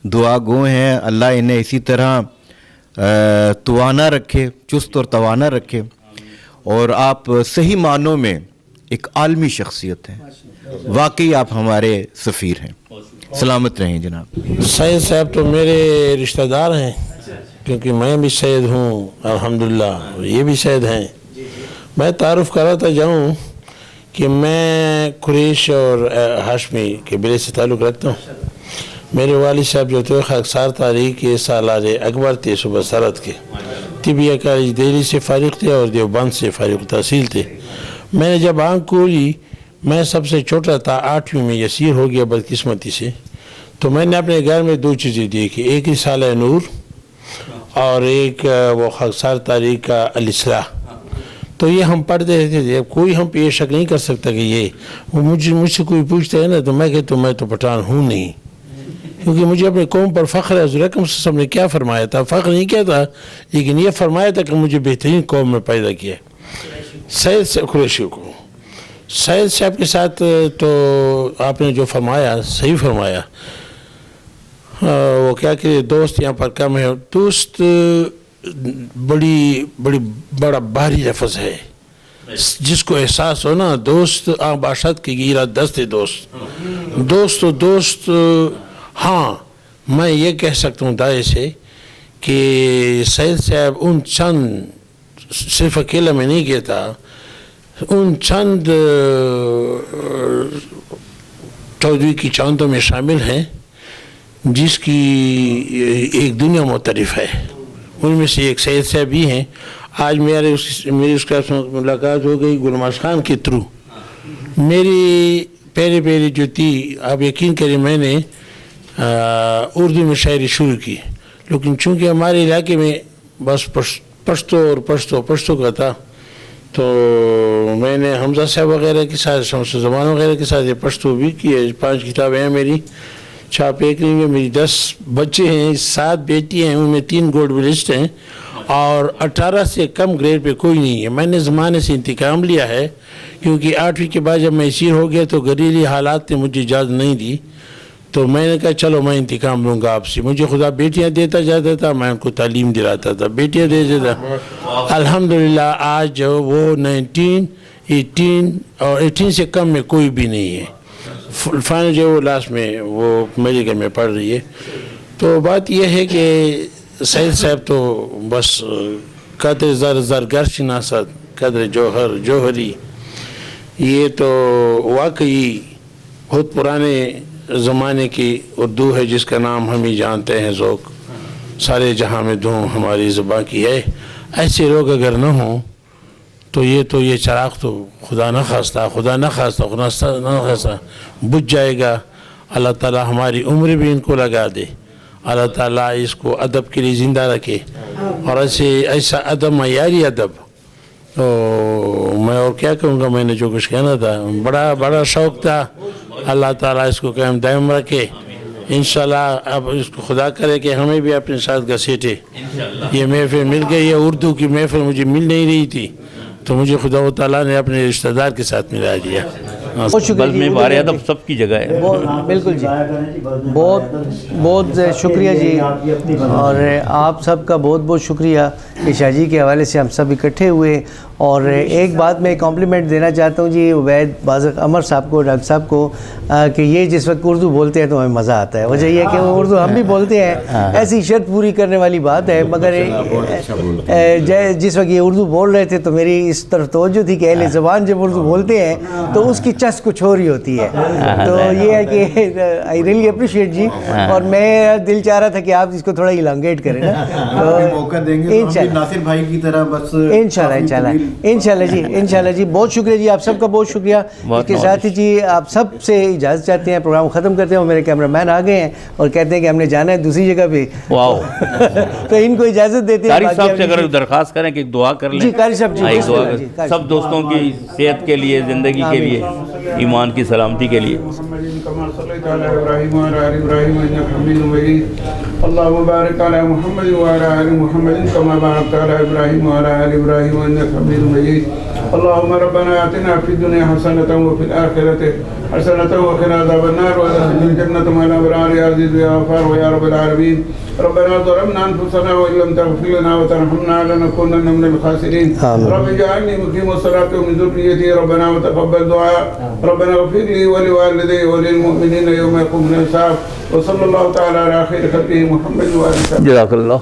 دعا گو ہیں. اللہ انہیں اسی طرح توانا رکھے, چست اور توانا رکھے, اور آپ صحیح معنوں میں ایک عالمی شخصیت ہیں. واقعی آپ ہمارے سفیر ہیں. سلامت رہیں جناب. سید صاحب تو میرے رشتہ دار ہیں کیونکہ میں بھی سید ہوں الحمدللہ, اور یہ بھی سید ہیں. میں تعارف کراتا جاؤں کہ میں قریش اور ہاشمی قبیلے سے تعلق رکھتا ہوں. میرے والد صاحب جو تھے خاکسار تاریخ کے سالار اکبر تھے صوبہ سرحد کے. طبیہ کالج دہلی سے فارغ تھے اور دیوبند سے فارغ تحصیل تھے. میں نے جب آنکھ کھولی میں سب سے چھوٹا تھا, 8ویں میں یسیر ہو گیا بدقسمتی سے. تو میں نے اپنے گھر میں 2 چیزیں دیکھی, ایک رسالہ نور اور ایک وہ خاکسار تاریخ کا الاصلاح. تو یہ ہم پڑھتے رہتے تھے. کوئی ہم پہ یہ شک نہیں کر سکتا کہ یہ مجھ سے کوئی پوچھتا ہے نا تو میں کہتا ہوں میں تو پٹھان ہوں نہیں, کیونکہ مجھے اپنے قوم پر فخر ہے. حضور اکرم صلی اللہ علیہ وسلم نے کیا فرمایا تھا, فخر نہیں کیا تھا لیکن یہ فرمایا تھا کہ مجھے بہترین قوم میں پیدا کیا. سید سے قریشی کو سید صاحب کے ساتھ تو آپ نے جو فرمایا صحیح فرمایا. وہ کیا کہ دوست یہاں پر کم ہے. دوست بڑا بھاری لفظ ہے. جس کو احساس ہو نا دوست باشد کی گیرہ دست دوست. ہاں میں یہ کہہ سکتا ہوں دائیں سے کہ سید صاحب ان چند صرف اکیلا میں نہیں کہتا, ان چند چودھری کی چاندوں میں شامل ہیں جس کی ایک دنیا معترف ہے. ان میں سے ایک سید صاحب بھی ہیں. آج میری اس کا ملاقات ہو گئی گلماز خان کے تھرو. میری پہلے جو تھی آپ یقین کریں میں نے اردو میں شاعری شروع کی, لیکن چونکہ ہمارے علاقے میں بس پشتو کا تھا تو میں نے حمزہ صاحب وغیرہ کے ساتھ شمس زمان وغیرہ کے ساتھ یہ پشتو بھی کی ہے. 5 کتابیں ہیں میری چھاپ ایک نہیں میں. میری 10 بچے ہیں, 7 بیٹی ہیں, ان میں 3 گولڈ میڈلسٹ ہیں اور 18 سے کم گریڈ پہ کوئی نہیں ہے. میں نے زمانے سے انتقام لیا ہے کیونکہ 8ویں کے بعد جب میں اسیر ہو گیا تو گھریلو حالات نے مجھے اجازت نہیں دی, تو میں نے کہا چلو میں انتقام لوں گا آپ سے. مجھے خدا بیٹیاں دیتا جاتا تھا, میں ان کو تعلیم دلاتا تھا, بیٹیاں دے دیتا. الحمدللہ آج جو وہ 19 18 اور 18 سے کم میں کوئی بھی نہیں ہے. فائنل جو وہ لاسٹ میں وہ میڈیکل میں پڑھ رہی ہے. تو بات یہ ہے کہ سید صاحب تو بس قدر زرگر شناست قدر جوہری, یہ تو واقعی بہت پرانے زمانے کی اردو ہے جس کا نام ہم ہی جانتے ہیں. ذوق سارے جہاں میں دھوں ہماری زبان کی ہے. ایسے لوگ اگر نہ ہوں تو یہ چراغ تو خدا نہ خواستہ بجھ جائے گا. اللہ تعالیٰ ہماری عمر بھی ان کو لگا دے. اللہ تعالیٰ اس کو ادب کے لیے زندہ رکھے اور ایسا ادب معیاری ادب. تو میں اور کیا کہوں گا, میں نے جو کچھ کہنا تھا بڑا شوق تھا. اللہ تعالیٰ اس کو قائم دائم رکھے انشاءاللہ. اب اس کو خدا کرے کہ ہمیں بھی اپنے ساتھ گھسیٹے. یہ محفل مل گئی ہے, اردو کی محفل مجھے مل نہیں رہی تھی تو مجھے خدا و تعالیٰ نے اپنے رشتہ دار کے ساتھ ملا دیا. بل میں بار ادب سب کی جگہ ہے. بالکل جی, بہت شکریہ جی. اور آپ سب کا بہت شکریہ کہ شاہ جی کے حوالے سے ہم سب اکٹھے ہوئے. اور ایک بات میں کمپلیمنٹ دینا چاہتا ہوں جی عبید بازق عمر صاحب کو, ڈاکٹر صاحب کو, کہ یہ جس وقت اردو بولتے ہیں تو ہمیں مزہ آتا ہے. وجہ یہ ہے کہ وہ اردو ہم بھی بولتے ہیں, ایسی شرط پوری کرنے والی بات ہے. مگر جس وقت یہ اردو بول رہے تھے تو میری اس طرف توجہ تھی کہ اہل زبان جب اردو بولتے ہیں تو اس کی چس کچھ ہو رہی ہوتی ہے. تو یہ ہے کہ آئی ریلی اپریشیٹ جی. اور میں دل چاہ رہا تھا کہ آپ اس کو تھوڑا الانگیٹ کریں نا, تو موقع دیں گے ناصر بھائی کی طرح بس انشاءاللہ جی. بہت شکریہ جی, آپ سب کا بہت شکریہ. اس کے ساتھ ہی جی آپ سب سے اجازت چاہتے ہیں, پروگرام ختم کرتے ہیں. میرے کیمرہ مین آ گئے ہیں اور کہتے ہیں کہ ہم نے جانا ہے دوسری جگہ پہ. واو تو ان کو اجازت دیتے ہیں. قاری صاحب سے اگر درخواست کریں کہ دعا کر لیں. جی قاری صاحب جی, سب دوستوں کی صحت کے لیے, زندگی کے لیے, ایمان کی سلامتی کے لیے. اللهم بارك على محمد وعلى آل محمد كما باركت على إبراهيم وعلى آل إبراهيم إنك حميد مجيد. اللهم ربنا آتنا في الدنيا حسنة وفي الآخرة حسنة وقنا عذاب النار وادخلنا الجنة مع الأبرار يا عزيز يا غفار يا رب العالمين. ربنا ظلمنا أنفسنا وإن لم تغفر لنا وترحمنا لنكونن من الخاسرين. رب اجعلني مقيم الصلاة ومن ذريتي ربنا وتقبل دعاء. ربنا اغفر لي ولوالدي وللمؤمنين يوم يقوم الحساب. وصلى الله تعالى على خير خلقه محمد وآله. جزاک اللہ.